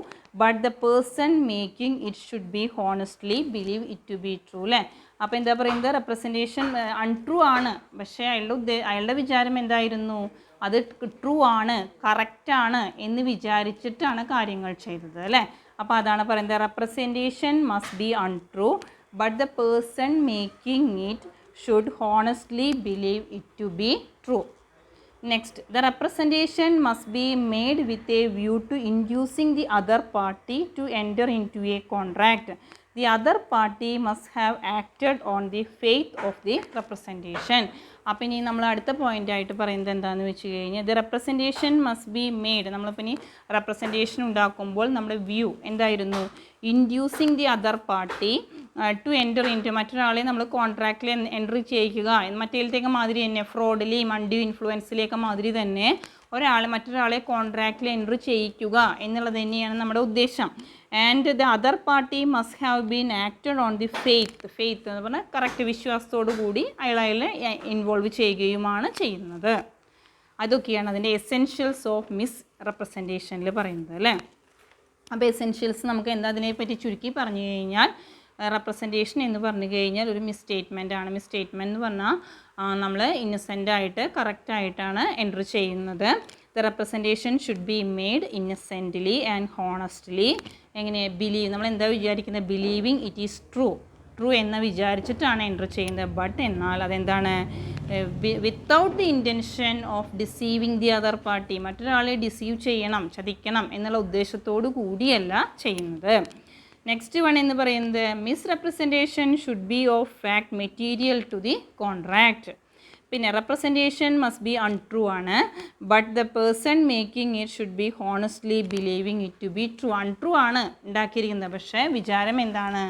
Speaker 1: but the person making it should be honestly believe it to be true അല്ലേ. അപ്പോൾ എന്താ പറയുന്നത്, റെപ്രസെൻറ്റേഷൻ അൺട്രൂ ആണ്, പക്ഷേ അയാളുടെ വിചാരം എന്തായിരുന്നു, അത് ട്രൂ ആണ്, കറക്റ്റാണ് എന്ന് വിചാരിച്ചിട്ടാണ് കാര്യങ്ങൾ ചെയ്തത് അല്ലേ. അപ്പോൾ അതാണ് പറയുന്നത്, representation must be untrue but the person making it should honestly believe it to be true. Next, the representation must be made with a view to inducing the other party to enter into a contract. The other party must have acted on the faith of the representation. അപ്പോൾ ഇനി നമ്മൾ അടുത്ത point ആയിട്ട് പറയുന്നത് എന്താണെന്ന് വെച്ച് കഴിഞ്ഞാൽ, the representation must be made. നമ്മളിപ്പോൾ ഇനി റെപ്രസെൻറ്റേഷൻ ഉണ്ടാക്കുമ്പോൾ നമ്മുടെ വ്യൂ എന്തായിരുന്നു, inducing the other party to enter into, മറ്റൊരാളെ നമ്മൾ കോൺട്രാക്റ്റിൽ എൻട്രി ചെയ്യിക്കുക. മറ്റേലത്തേക്ക് മാതിരി തന്നെ ഫ്രോഡിലെയും അൺഡ്യൂ ഇൻഫ്ലുവൻസിലേക്ക് മാതിരി തന്നെ മറ്റൊരാളെ കോൺട്രാക്റ്റിൽ എൻട്രി ചെയ്യിക്കുക എന്നുള്ളത് തന്നെയാണ് നമ്മുടെ ഉദ്ദേശം. And the other party must have been acted on the faith എന്ന് പറഞ്ഞാൽ കറക്റ്റ് വിശ്വാസത്തോടു കൂടി അയാളെ ഇൻവോൾവ് ചെയ്യുകയുമാണ് ചെയ്യുന്നത്. അതൊക്കെയാണ് അതിൻ്റെ എസെൻഷ്യൽസ് ഓഫ് മിസ് റെപ്രസെൻറ്റേഷനിൽ പറയുന്നത് അല്ലേ. അപ്പോൾ എസെൻഷ്യൽസ് നമുക്ക് എന്താ അതിനെപ്പറ്റി ചുരുക്കി പറഞ്ഞു കഴിഞ്ഞാൽ, റെപ്രസെൻറ്റേഷൻ എന്ന് പറഞ്ഞു കഴിഞ്ഞാൽ ഒരു മിസ്സ്റ്റേറ്റ്മെൻ്റ് ആണ്. മിസ്സ്റ്റേറ്റ്മെൻറ്റ് എന്ന് പറഞ്ഞാൽ നമ്മൾ ഇന്നസെൻ്റായിട്ട് കറക്റ്റായിട്ടാണ് എൻട്രി ചെയ്യുന്നത്. The representation should be made innocently and honestly. എങ്ങനെ ബിലീവ്, നമ്മൾ എന്താ വിചാരിക്കുന്നത്, ബിലീവിങ് ഇറ്റ് ഈസ് ട്രൂ എന്ന് വിചാരിച്ചിട്ടാണ് എൻട്രി ചെയ്യുന്നത്. ബട്ട് എന്നാൽ അതെന്താണ്, without the intention of deceiving the other party, മറ്റൊരാളെ ഡിസീവ് ചെയ്യണം, ചതിക്കണം എന്നുള്ള ഉദ്ദേശത്തോടു കൂടിയല്ല ചെയ്യുന്നത്. നെക്സ്റ്റ് വൺ എന്ന് പറയുന്നത്, misrepresentation should be of fact material to the contract. പിന്നെ റെപ്രസെൻറ്റേഷൻ മസ്റ്റ് ബി അൺട്രൂ ആണ്, but the person making it should be honestly believing it to be true. Untrue ആണ് ഉണ്ടാക്കിയിരിക്കുന്നത്, പക്ഷേ വിചാരം എന്താണ്,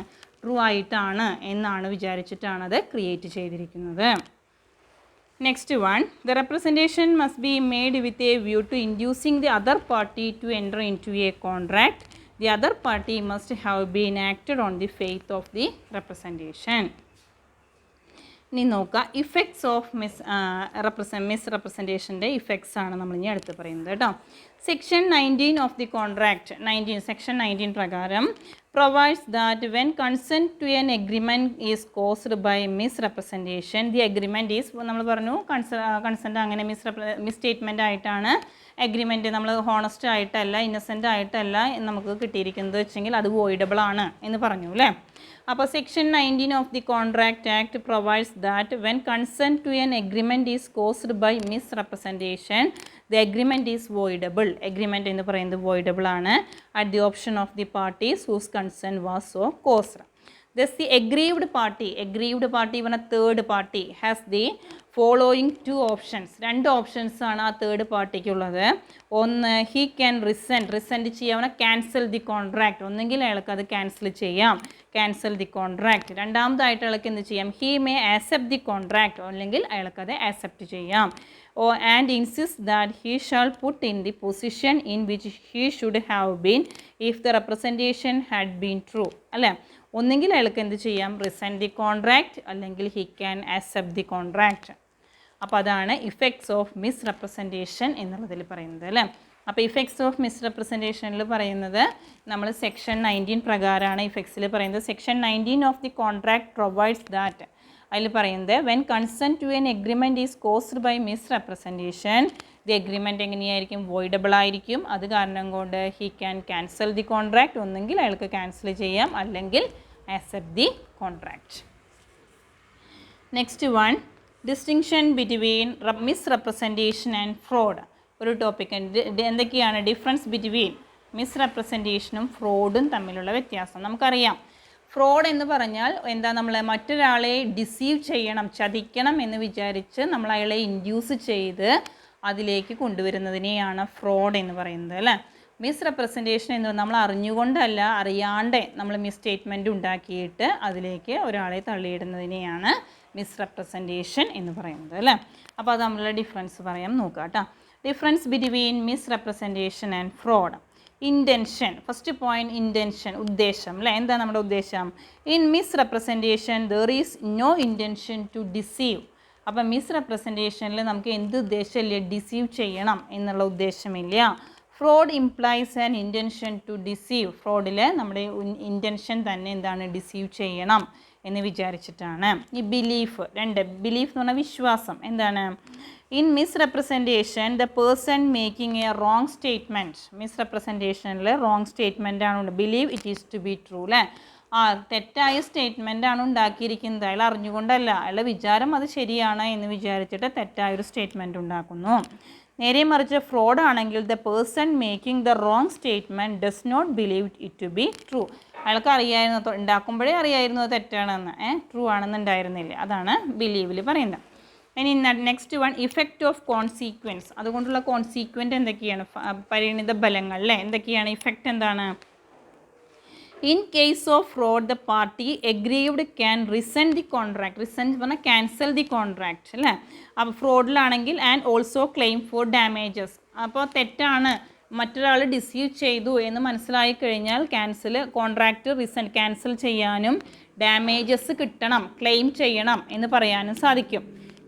Speaker 1: ട്രൂ ആയിട്ടാണ് എന്നാണ് വിചാരിച്ചിട്ടാണ് അത് ക്രിയേറ്റ് ചെയ്തിരിക്കുന്നത്. Next one, the representation must be made with a view to inducing the other party to enter into a contract. The other party must have been acted on the faith of the representation. ഇനി നോക്കുക effects of miss റെപ്രസെൻറ്റേഷൻ്റെ effects ആണ് നമ്മൾ ഇനി അടുത്ത് പറയുന്നത് കേട്ടോ. Section 19 of the contract section 19 പ്രകാരം provides that when consent to an agreement is caused by misrepresentation, the agreement is നമ്മൾ പറഞ്ഞു കൺസെൻറ്റ് അങ്ങനെ മിസ്സ്റ്റേറ്റ്മെൻ്റ് ആയിട്ടാണ് എഗ്രിമെൻറ്റ് നമ്മൾ ഹോണസ്റ്റ് ആയിട്ടല്ല ഇന്നസെൻ്റ് ആയിട്ടല്ല നമുക്ക് കിട്ടിയിരിക്കുന്നത് വെച്ചെങ്കിൽ അത് വോയിഡബിൾ ആണ് എന്ന് പറഞ്ഞു അല്ലേ. അപ്പോൾ section 19 of the contract act provides that when consent to an agreement is caused by misrepresentation the agreement is voidable. Agreement എന്ന് പറയുന്നത് വോയിഡബിൾ ആണ് at the option of the parties whose consent was so caused. Thus the aggrieved party പറഞ്ഞ third party has the following two options. രണ്ട് options ആണ് ആ third പാർട്ടിക്കുള്ളത്. ഒന്ന് he can റിസെൻറ്റ് ചെയ്യാവുന്ന cancel the contract. ഒന്നെങ്കിൽ അയാൾക്ക് അത് ക്യാൻസൽ ചെയ്യാം, ക്യാൻസൽ ദി കോൺട്രാക്ട്. രണ്ടാമതായിട്ട് അയാൾക്ക് എന്ത് ചെയ്യാം, he may accept the contract, അല്ലെങ്കിൽ അയാൾക്കത് ആക്സെപ്റ്റ് ചെയ്യാം. And insist that he shall put in the position in which he should have been if the representation had been true അല്ലേ. ഒന്നെങ്കിൽ അയാൾക്ക് എന്ത് ചെയ്യാം, റിസെൻറ്റ് ദി കോൺട്രാക്ട്, അല്ലെങ്കിൽ he can accept the contract. അപ്പോൾ അതാണ് ഇഫക്ട്സ് ഓഫ് മിസ് റെപ്രസെൻറ്റേഷൻ എന്നുള്ളതിൽ പറയുന്നത് അല്ലേ. അപ്പോൾ ഇഫക്ട്സ് ഓഫ് മിസ് റെപ്രസെൻറ്റേഷനിൽ പറയുന്നത് നമ്മൾ സെക്ഷൻ 19 പ്രകാരമാണ് ഇഫക്ട്സിൽ പറയുന്നത്. Section 19 of the contract provides that, അതിൽ പറയുന്നത് when consent to an agreement is caused by misrepresentation the agreement എങ്ങനെയായിരിക്കും, വോയിഡബിൾ ആയിരിക്കും. അത് കാരണം കൊണ്ട് he can cancel the contract, ഒന്നെങ്കിൽ അയാൾക്ക് ക്യാൻസൽ ചെയ്യാം, അല്ലെങ്കിൽ accept the contract. Next one, distinction between misrepresentation and fraud. ഒരു ടോപ്പിക് എന്തൊക്കെയാണ് ഡിഫറൻസ് ബിറ്റ്വീൻ മിസ് റെപ്രസെൻറ്റേഷനും ഫ്രോഡും തമ്മിലുള്ള വ്യത്യാസം നമുക്കറിയാം. ഫ്രോഡ് എന്ന് പറഞ്ഞാൽ എന്താ, നമ്മൾ മറ്റൊരാളെ ഡിസീവ് ചെയ്യണം, ചതിക്കണം എന്ന് വിചാരിച്ച് നമ്മൾ അയാളെ ഇൻഡ്യൂസ് ചെയ്ത് അതിലേക്ക് കൊണ്ടുവരുന്നതിനെയാണ് ഫ്രോഡ് എന്ന് പറയുന്നത് അല്ലേ. മിസ് റെപ്രസെൻറ്റേഷൻ എന്ന് നമ്മൾ അറിഞ്ഞുകൊണ്ടല്ല അറിയാണ്ട് നമ്മൾ മിസ്സ്റ്റേറ്റ്മെൻറ്റ് ഉണ്ടാക്കിയിട്ട് അതിലേക്ക് ഒരാളെ തള്ളിയിടുന്നതിനെയാണ് മിസ് റെപ്രസെൻറ്റേഷൻ എന്ന് പറയുന്നത് അല്ലേ. അപ്പോൾ അത് തമ്മിലുള്ള ഡിഫറൻസ് പറയാം, നോക്കാം കേട്ടോ. Difference between misrepresentation and fraud. Intention, first point intention, ഉദ്ദേശം അല്ലേ. എന്താ നമ്മുടെ ഉദ്ദേശം? In misrepresentation there is no intention to deceive. അപ്പം മിസ് റെപ്രസെൻറ്റേഷനിൽ നമുക്ക് എന്ത് ഉദ്ദേശമില്ല, ഡിസീവ് ചെയ്യണം എന്നുള്ള ഉദ്ദേശമില്ല. Fraud implies an intention to deceive. ഫ്രോഡിൽ നമ്മുടെ ഇൻറ്റൻഷൻ തന്നെ എന്താണ്, ഡിസീവ് ചെയ്യണം എന്ന് വിചാരിച്ചിട്ടാണ്. ഈ ബിലീഫ്, ബിലീഫ് എന്ന് പറഞ്ഞാൽ വിശ്വാസം. എന്താണ്, in misrepresentation the person making a wrong statement. മിസ് റെപ്രസെൻറ്റേഷനിൽ റോങ് സ്റ്റേറ്റ്മെൻ്റ് ആണ്, believe it is to be true അല്ലേ. തെറ്റായ സ്റ്റേറ്റ്മെൻ്റ് ആണ് ഉണ്ടാക്കിയിരിക്കുന്നത്, അയാൾ അറിഞ്ഞുകൊണ്ടല്ല, അയാളുടെ വിചാരം അത് ശരിയാണ് എന്ന് വിചാരിച്ചിട്ട് തെറ്റായൊരു സ്റ്റേറ്റ്മെൻറ്റ് ഉണ്ടാക്കുന്നു. നേരെ മറിച്ച് ഫ്രോഡ് ആണെങ്കിൽ the person making the wrong statement does not believe it to be true. അയാൾക്ക് അറിയായിരുന്നു, ഉണ്ടാക്കുമ്പോഴേ അറിയായിരുന്നു അത് തെറ്റാണെന്ന്, ട്രൂ ആണെന്നുണ്ടായിരുന്നില്ല. അതാണ് ബിലീവിൽ പറയുന്നത്. ഇനി next one, effect of consequence. അതുകൊണ്ടുള്ള കോൺസീക്വൻ്റ് എന്തൊക്കെയാണ്, പരിണിത ഫലങ്ങൾ അല്ലേ. എന്തൊക്കെയാണ് ഇഫക്റ്റ്, എന്താണ്? In case of fraud the party aggrieved can rescind the contract. Rescind പറഞ്ഞാൽ ക്യാൻസൽ ദി കോൺട്രാക്ട് അല്ലേ. അപ്പോൾ ഫ്രോഡിലാണെങ്കിൽ and also claim for damages. അപ്പോൾ തെറ്റാണ്, മറ്റൊരാൾ ഡിസീവ് ചെയ്തു എന്ന് മനസ്സിലായി കഴിഞ്ഞാൽ കോൺട്രാക്റ്റ് ക്യാൻസൽ ചെയ്യാനും ഡാമേജസ് കിട്ടണം, ക്ലെയിം ചെയ്യണം എന്ന് പറയാനും സാധിക്കും.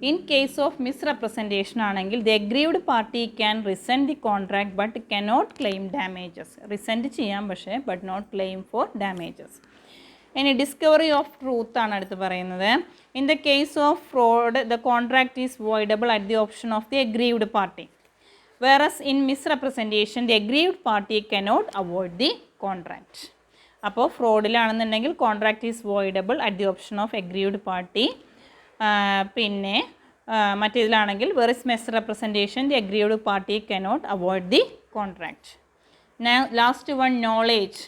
Speaker 1: In case of misrepresentation ആണെങ്കിൽ the aggrieved party can rescind the contract but cannot claim damages. Rescind ചെയ്യാം പക്ഷേ but not claim for damages. ഇനി ഡിസ്കവറി ഓഫ് ട്രൂത്ത് ആണ് അടുത്ത് പറയുന്നത്. In the case of fraud the contract is voidable at the option of the aggrieved party. whereas in misrepresentation the aggrieved party cannot avoid the contract. അപ്പോൾ ഫ്രോഡിലാണെന്നുണ്ടെങ്കിൽ contract is voidable at the option of aggrieved party. പിന്നെ മറ്റേതിലാണെങ്കിൽ whereas misrepresentation the aggrieved party cannot avoid the contract. Now last one, knowledge.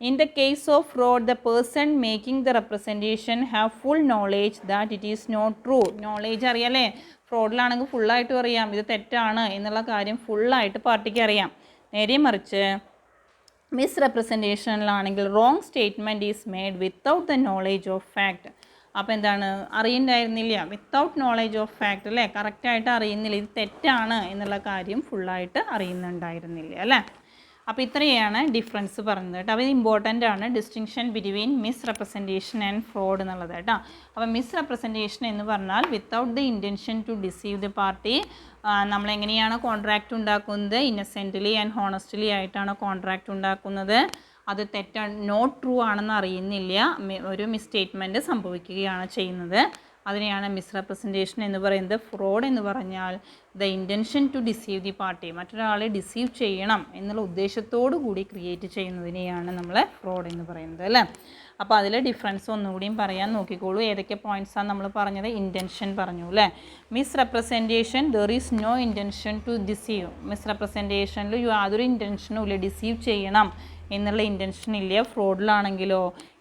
Speaker 1: In the case of fraud the person making the representation have full knowledge that it is not true. knowledge അറിയാലേ, ഫ്രോഡിലാണെങ്കിൽ ഫുള്ളായിട്ടും അറിയാം ഇത് തെറ്റാണ് എന്നുള്ള കാര്യം ഫുള്ളായിട്ട് പാർട്ടിക്ക് അറിയാം. നേരെ മറിച്ച് മിസ് റെപ്രസെൻറ്റേഷനിലാണെങ്കിൽ wrong statement is made without the knowledge of fact. അപ്പോൾ എന്താണ്, അറിയണ്ടായിരുന്നില്ല, വിത്തൗട്ട് നോളേജ് ഓഫ് ഫാക്ട് അല്ലേ, കറക്റ്റായിട്ട് അറിയുന്നില്ല ഇത് തെറ്റാണ് എന്നുള്ള കാര്യം ഫുള്ളായിട്ട് അറിയുന്നുണ്ടായിരുന്നില്ല അല്ലേ. അപ്പോൾ ഇത്രയാണ് ഡിഫറൻസ് പറയുന്നത് കേട്ടോ. അപ്പോൾ ഇത് ഇമ്പോർട്ടൻ്റ് ആണ്, distinction between misrepresentation and fraud എന്നുള്ളത് കേട്ടോ. അപ്പോൾ മിസ് റെപ്രസെൻറ്റേഷൻ എന്ന് പറഞ്ഞാൽ without the intention to deceive the party, നമ്മളെങ്ങനെയാണ് കോൺട്രാക്റ്റ് ഉണ്ടാക്കുന്നത്, ഇന്നസെൻ്റ്ലി ആൻഡ് ഹോണസ്റ്റ്ലി ആയിട്ടാണ് കോൺട്രാക്റ്റ് ഉണ്ടാക്കുന്നത്, അത് തെറ്റാണ്, നോട്ട് ട്രൂ ആണെന്ന് അറിയുന്നില്ല, ഒരു മിസ്സ്റ്റേറ്റ്മെൻറ്റ് സംഭവിക്കുകയാണ് ചെയ്യുന്നത്, അതിനെയാണ് മിസ്റെപ്രസെൻറ്റേഷൻ എന്ന് പറയുന്നത്. ഫ്രോഡ് എന്ന് പറഞ്ഞാൽ the intention to deceive the party, മറ്റൊരാളെ ഡിസീവ് ചെയ്യണം എന്നുള്ള ഉദ്ദേശത്തോടു കൂടി ക്രിയേറ്റ് ചെയ്യുന്നതിനെയാണ് നമ്മൾ ഫ്രോഡ് എന്ന് പറയുന്നത് അല്ലേ. അപ്പോൾ അതിൽ ഡിഫറൻസ് ഒന്നുകൂടിയും പറയാൻ നോക്കിക്കോളൂ. ഏതൊക്കെ പോയിൻറ്റ്സാണ് നമ്മൾ പറഞ്ഞത്? ഇൻറ്റൻഷൻ പറഞ്ഞു അല്ലേ. Misrepresentation there is no intention to deceive, മിസ്റെപ്രസെൻറ്റേഷനിൽ യാതൊരു ഇൻറ്റൻഷനും ഇല്ല, ഡിസീവ് ചെയ്യണം എന്നുള്ള ഇൻറ്റൻഷൻ ഇല്ല. ഫ്രോഡിലാണെങ്കിലോ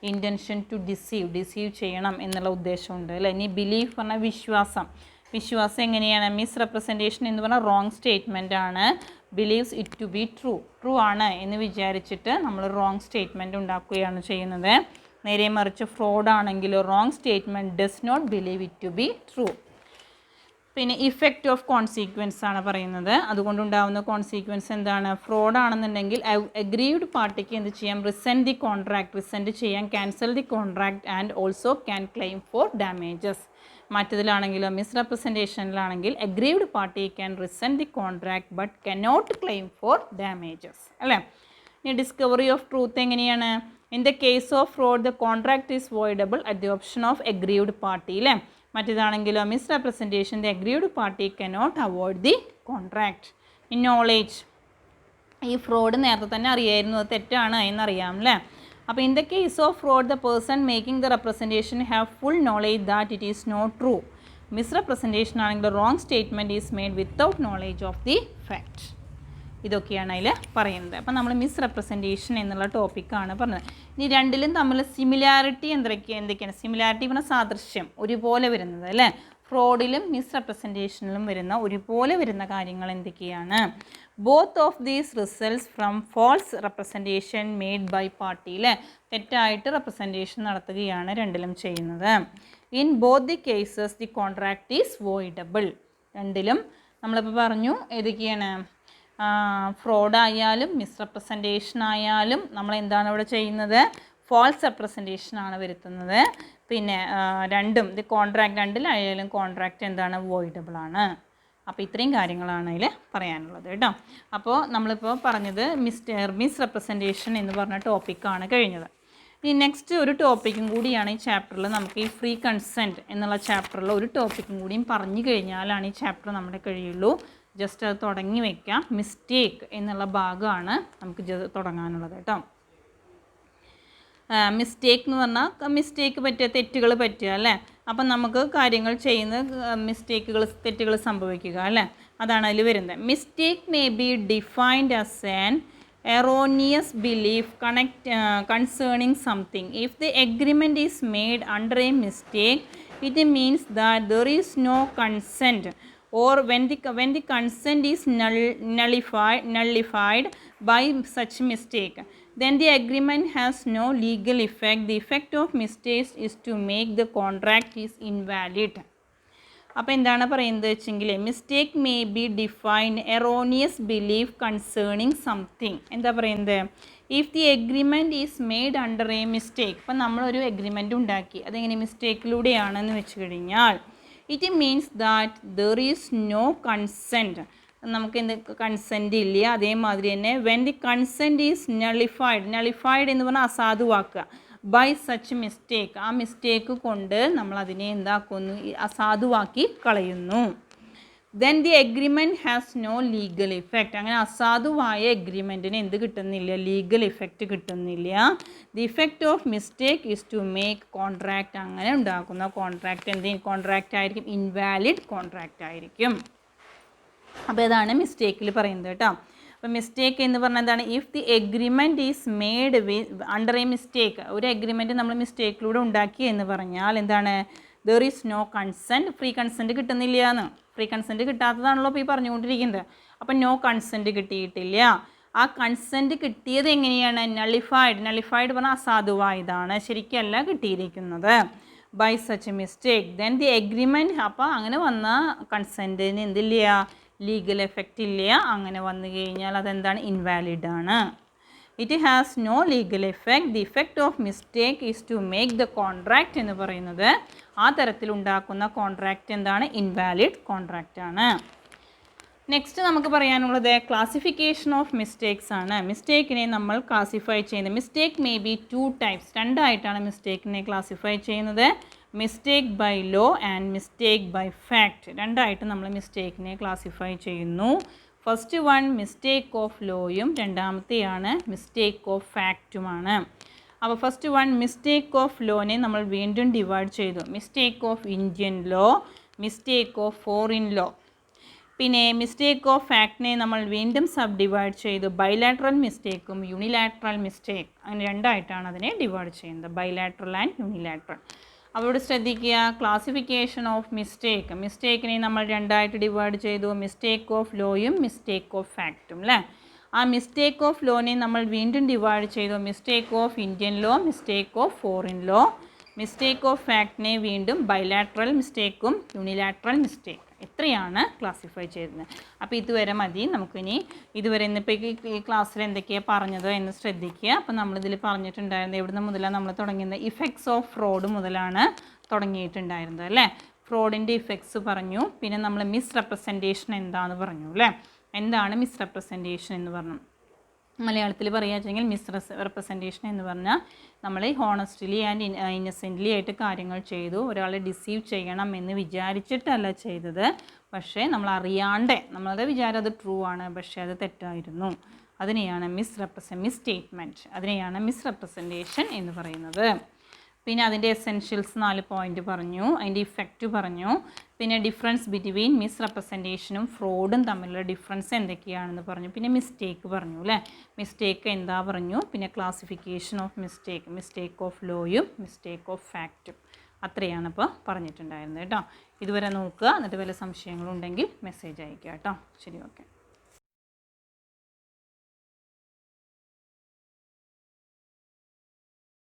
Speaker 1: ഇൻറ്റൻഷൻ ടു ഡിസീവ് ചെയ്യണം എന്നുള്ള ഉദ്ദേശമുണ്ട് അല്ലേ. ഇനി ബിലീഫ് പറഞ്ഞാൽ വിശ്വാസം എങ്ങനെയാണ്? മിസ്റെപ്രസെൻറ്റേഷൻ എന്ന് പറഞ്ഞാൽ റോങ് സ്റ്റേറ്റ്മെൻ്റ് ആണ്. Believes it to be true ആണ് എന്ന് വിചാരിച്ചിട്ട് നമ്മൾ റോങ് സ്റ്റേറ്റ്മെൻറ്റ് ഉണ്ടാക്കുകയാണ് ചെയ്യുന്നത്. നേരെ മറിച്ച് ഫ്രോഡ് ആണെങ്കിലോ wrong statement does not believe it to be true. പിന്നെ ഇഫക്റ്റ് ഓഫ് കോൺസിക്വൻസ് ആണ് പറയുന്നത്. അതുകൊണ്ടുണ്ടാകുന്ന കോൺസിക്വൻസ് എന്താണ്? ഫ്രോഡ് ആണെന്നുണ്ടെങ്കിൽ അഗ്രീവ്ഡ് പാർട്ടിക്ക് എന്ത് ചെയ്യാം? റിസെൻഡ് ചെയ്യാൻ, cancel the contract and also can claim for damages. മറ്റതിലാണെങ്കിലോ മിസ്റെപ്രസെൻറ്റേഷനിലാണെങ്കിൽ aggrieved party can rescind the contract but cannot claim for damages അല്ലേ. ഇനി ഡിസ്കവറി ഓഫ് ട്രൂത്ത് എങ്ങനെയാണ്? In the case of fraud the contract is voidable at the option of aggrieved party അല്ലേ. മറ്റേതാണെങ്കിലോ misrepresentation the aggrieved party cannot avoid the contract. In knowledge, ഈ fraud നേരത്തെ തന്നെ അറിയായിരുന്നു, അത് തെറ്റാണ് എന്നറിയാം അല്ലേ. അപ്പോൾ in the case of fraud the person making the representation have full knowledge that it is not true. Misrepresentation ആണെങ്കിൽ wrong statement is made without knowledge of the fact. ഇതൊക്കെയാണ് അതിൽ പറയുന്നത്. അപ്പോൾ നമ്മൾ മിസ്റെപ്രസെൻറ്റേഷൻ എന്നുള്ള ടോപ്പിക്കാണ് പറഞ്ഞത്. ഇനി രണ്ടിലും തമ്മിൽ സിമിലാരിറ്റി എന്തൊക്കെയാണ്? സിമിലാരിറ്റി പറഞ്ഞാൽ സാദൃശ്യം, ഒരുപോലെ വരുന്നത് അല്ലേ. ഫ്രോഡിലും മിസ്റെപ്രസെൻറ്റേഷനിലും വരുന്ന ഒരുപോലെ വരുന്ന കാര്യങ്ങൾ എന്തൊക്കെയാണ്? Both of these results from false representation made by party അല്ലേ. തെറ്റായിട്ട് റെപ്രസെൻറ്റേഷൻ നടത്തുകയാണ് രണ്ടിലും ചെയ്യുന്നത്. In both the cases the contract is voidable. രണ്ടിലും നമ്മളിപ്പോൾ പറഞ്ഞു ഏതൊക്കെയാണ്? ഫ്രോഡായാലും മിസ്റെപ്രസെൻറ്റേഷൻ ആയാലും നമ്മൾ എന്താണ് ഇവിടെ ചെയ്യുന്നത്? ഫോൾസ് റെപ്രസെൻറ്റേഷൻ ആണ് വരുത്തുന്നത്. പിന്നെ രണ്ടും രണ്ടിലായാലും കോൺട്രാക്റ്റ് എന്താണ്? വോയിഡബിൾ ആണ്. അപ്പോൾ ഇത്രയും കാര്യങ്ങളാണ് അതിൽ പറയാനുള്ളത് കേട്ടോ. അപ്പോൾ നമ്മളിപ്പോൾ പറഞ്ഞത് മിസ്റെപ്രസെൻറ്റേഷൻ എന്ന് പറഞ്ഞ ടോപ്പിക്കാണ് കഴിഞ്ഞത്. ഇനി നെക്സ്റ്റ് ഒരു ടോപ്പിക്കും കൂടിയാണ് ഈ ചാപ്റ്ററിൽ. നമുക്ക് ഈ ഫ്രീ കൺസെൻറ്റ് എന്നുള്ള ചാപ്റ്ററിൽ ഒരു ടോപ്പിക്കും കൂടിയും പറഞ്ഞു കഴിഞ്ഞാലാണ് ഈ ചാപ്റ്റർ നമ്മുടെ കഴിയുള്ളൂ. ജസ്റ്റ് അത് തുടങ്ങി വയ്ക്കാം. മിസ്റ്റേക്ക് എന്നുള്ള ഭാഗമാണ് നമുക്ക് തുടങ്ങാനുള്ളത് കേട്ടോ. മിസ്റ്റേക്ക് എന്ന് പറഞ്ഞാൽ മിസ്റ്റേക്ക് പറ്റുക, തെറ്റുകൾ പറ്റുക അല്ലേ. അപ്പം നമുക്ക് കാര്യങ്ങൾ ചെയ്യുന്ന തെറ്റുകൾ സംഭവിക്കുക അല്ലേ, അതാണ് അതിൽ വരുന്നത്. Mistake may be defined as an erroneous belief concerning something. If the agreement is made under a mistake, it means that there is no consent, or when the consent is nullified by such mistake, then the agreement has no legal effect. The effect of mistakes is to make the contract is invalid. അപ്പോൾ എന്താണ് പറയുന്നത് വെച്ചെങ്കിൽ mistake may be define erroneous belief concerning something. എന്താ പറയുന്നത്? If the agreement is made under a mistake. ഇപ്പം നമ്മളൊരു agreement ഉണ്ടാക്കി, അതെങ്ങനെ മിസ്റ്റേക്കിലൂടെയാണെന്ന് വെച്ച് കഴിഞ്ഞാൽ it means that there is no consent. നമുക്ക് എന്ത് കൺസെൻറ്റ് ഇല്ല. അതേമാതിരി തന്നെ when the consent is nullified എന്ന് പറഞ്ഞാൽ അസാധുവാക്കുക. ബൈ സച്ച് മിസ്റ്റേക്ക്, ആ മിസ്റ്റേക്ക് കൊണ്ട് നമ്മൾ അതിനെ എന്താക്കുന്നു? അസാധുവാക്കി കളയുന്നു. Then the agreement has no legal effect. അങ്ങനെ അസാധുവായ എഗ്രിമെൻറ്റിന് എന്ത് കിട്ടുന്നില്ല? ലീഗൽ ഇഫക്റ്റ് കിട്ടുന്നില്ല. The effect of mistake is to make contract. അങ്ങനെ ഉണ്ടാക്കുന്ന കോൺട്രാക്റ്റ് കോൺട്രാക്റ്റ് ആയിരിക്കും? ഇൻവാലിഡ് കോൺട്രാക്റ്റ് ആയിരിക്കും. അപ്പോൾ ഇതാണ് മിസ്റ്റേക്കിൽ പറയുന്നത് കേട്ടോ. അപ്പോൾ മിസ്റ്റേക്ക് എന്ന് പറഞ്ഞാൽ എന്താണ്? If the agreement is made under a mistake. ഒരു എഗ്രിമെൻറ്റ് നമ്മൾ മിസ്റ്റേക്കിലൂടെ ഉണ്ടാക്കി എന്ന് പറഞ്ഞാൽ എന്താണ്? There is no consent. Free consent കിട്ടുന്നില്ല എന്ന്. ഫ്രീ കൺസെൻറ്റ് കിട്ടാത്തതാണല്ലോ ഇപ്പോൾ ഈ പറഞ്ഞുകൊണ്ടിരിക്കുന്നത്. അപ്പം നോ കൺസെൻറ്റ് കിട്ടിയിട്ടില്ല. ആ കൺസെൻറ്റ് കിട്ടിയത് എങ്ങനെയാണ്? നളിഫൈഡ് പറഞ്ഞാൽ അസാധുവായതാണ്, ശരിക്കല്ല കിട്ടിയിരിക്കുന്നത്. By such mistake then the agreement. അപ്പോൾ അങ്ങനെ വന്ന കൺസെൻറ്റിന് എന്തില്ല? ലീഗൽ എഫക്റ്റ് ഇല്ല. അങ്ങനെ വന്നു കഴിഞ്ഞാൽ അതെന്താണ്? ഇൻവാലിഡ് ആണ്. It has no legal effect. The effect of mistake is to make the contract എന്ന് പറയുന്നത് ആ തരത്തിലുണ്ടാക്കുന്ന കോൺട്രാക്റ്റ് എന്താണ്? ഇൻവാലിഡ് കോൺട്രാക്റ്റ് ആണ്. നെക്സ്റ്റ് നമുക്ക് പറയാനുള്ളത് ക്ലാസിഫിക്കേഷൻ ഓഫ് മിസ്റ്റേക്സ് ആണ്. മിസ്റ്റേക്കിനെ നമ്മൾ ക്ലാസിഫൈ ചെയ്യുന്നത്, മിസ്റ്റേക്ക് മേ ബി 2 ടൈപ്സ്, രണ്ടായിട്ടാണ് മിസ്റ്റേക്കിനെ ക്ലാസിഫൈ ചെയ്യുന്നത്. Mistake by law and mistake by fact, രണ്ടായിട്ട് നമ്മൾ മിസ്റ്റേക്കിനെ ക്ലാസിഫൈ ചെയ്യുന്നു. ഫസ്റ്റ് വൺ മിസ്റ്റേക്ക് ഓഫ് ലോയും രണ്ടാമത്തെയാണ് മിസ്റ്റേക്ക് ഓഫ് ഫാക്റ്റുമാണ്. അപ്പോൾ ഫസ്റ്റ് വൺ മിസ്റ്റേക്ക് ഓഫ് ലോനെ നമ്മൾ വീണ്ടും ഡിവൈഡ് ചെയ്തു. Mistake of Indian law, mistake of foreign law. പിന്നെ മിസ്റ്റേക്ക് ഓഫ് ഫാക്റ്റിനെ നമ്മൾ വീണ്ടും സബ് ഡിവൈഡ് ചെയ്തു. ബൈലാറ്ററൽ മിസ്റ്റേക്കും യൂണിലാറ്ററൽ മിസ്റ്റേക്ക്, അങ്ങനെ രണ്ടായിട്ടാണ് അതിനെ ഡിവൈഡ് ചെയ്യുന്നത്, ബൈലാറ്ററൽ ആൻഡ് യൂണിലാറ്ററൽ. അവരോട് ശ്രദ്ധിക്കുക, ക്ലാസിഫിക്കേഷൻ ഓഫ് മിസ്റ്റേക്ക്, മിസ്റ്റേക്കിനെ നമ്മൾ രണ്ടായിട്ട് ഡിവൈഡ് ചെയ്തു, മിസ്റ്റേക്ക് ഓഫ് ലോയും മിസ്റ്റേക്ക് ഓഫ് ഫാക്റ്റും അല്ലേ. ആ മിസ്റ്റേക്ക് ഓഫ് ലോനെ നമ്മൾ വീണ്ടും ഡിവൈഡ് ചെയ്തു. Mistake of Indian law, mistake of foreign law. Mistake of ഫാക്റ്റിനെ വീണ്ടും ബൈലാറ്ററൽ മിസ്റ്റേക്കും യൂണിലാറ്ററൽ മിസ്റ്റേക്ക്, ഇത്രയാണ് ക്ലാസിഫൈ ചെയ്യുന്നത്. അപ്പോൾ ഇതുവരെ മതി. നമുക്കിനി ഇതുവരെ ഇന്നിപ്പോൾ ഈ ക്ലാസ്സിൽ എന്തൊക്കെയാണ് പറഞ്ഞത് എന്ന് ശ്രദ്ധിക്കുക. അപ്പോൾ നമ്മളിതിൽ പറഞ്ഞിട്ടുണ്ടായിരുന്നത് എവിടുന്ന് മുതലാണ് നമ്മൾ തുടങ്ങിയത്? ഇഫക്ട്സ് ഓഫ് ഫ്രോഡ് മുതലാണ് തുടങ്ങിയിട്ടുണ്ടായിരുന്നത് അല്ലേ. ഫ്രോഡിൻ്റെ ഇഫക്ട്സ് പറഞ്ഞു. പിന്നെ നമ്മൾ മിസ് റെപ്രസെൻറ്റേഷൻ എന്താണെന്ന് പറഞ്ഞു അല്ലേ. എന്താണ് മിസ് റെപ്രസെൻറ്റേഷൻ എന്ന് പറഞ്ഞു? മലയാളത്തിൽ പറയുക വെച്ചെങ്കിൽ മിസ് റെപ്രസെൻറ്റേഷൻ എന്ന് പറഞ്ഞാൽ നമ്മൾ ഹോണസ്റ്റ്ലി ആൻഡ് ഇന്നസെൻ്റ്ലി ആയിട്ട് കാര്യങ്ങൾ ചെയ്തു. ഒരാളെ ഡിസീവ് ചെയ്യണം എന്ന് വിചാരിച്ചിട്ടല്ല ചെയ്തത്, പക്ഷേ നമ്മൾ അറിയാണ്ട്, നമ്മളത് വിചാരം അത് ട്രൂ ആണ്, പക്ഷേ അത് തെറ്റായിരുന്നു. അതിനെയാണ് മിസ് സ്റ്റേറ്റ്മെൻറ്റ്, അതിനെയാണ് മിസ് റെപ്രസെൻറ്റേഷൻ എന്ന് പറയുന്നത്. പിന്നെ അതിൻ്റെ എസെൻഷ്യൽസ് 4 പോയിൻ്റ് പറഞ്ഞു, അതിൻ്റെ ഇഫക്റ്റ് പറഞ്ഞു. പിന്നെ ഡിഫറൻസ് ബിറ്റ്വീൻ മിസ് റെപ്രസെൻറ്റേഷനും ഫ്രോഡും തമ്മിലുള്ള ഡിഫറൻസ് എന്തൊക്കെയാണെന്ന് പറഞ്ഞു. പിന്നെ മിസ്റ്റേക്ക് പറഞ്ഞു അല്ലേ, മിസ്റ്റേക്ക് എന്താ പറഞ്ഞു. പിന്നെ classification of mistake, mistake of ലോയും മിസ്റ്റേക്ക് ഓഫ് ഫാക്റ്റും, അത്രയാണ് ഇപ്പോൾ പറഞ്ഞിട്ടുണ്ടായിരുന്നത് കേട്ടോ. ഇതുവരെ നോക്കുക, എന്നിട്ട് വല്ല സംശയങ്ങളുണ്ടെങ്കിൽ മെസ്സേജ് അയയ്ക്കുക കേട്ടോ. ശരി, ഓക്കെ.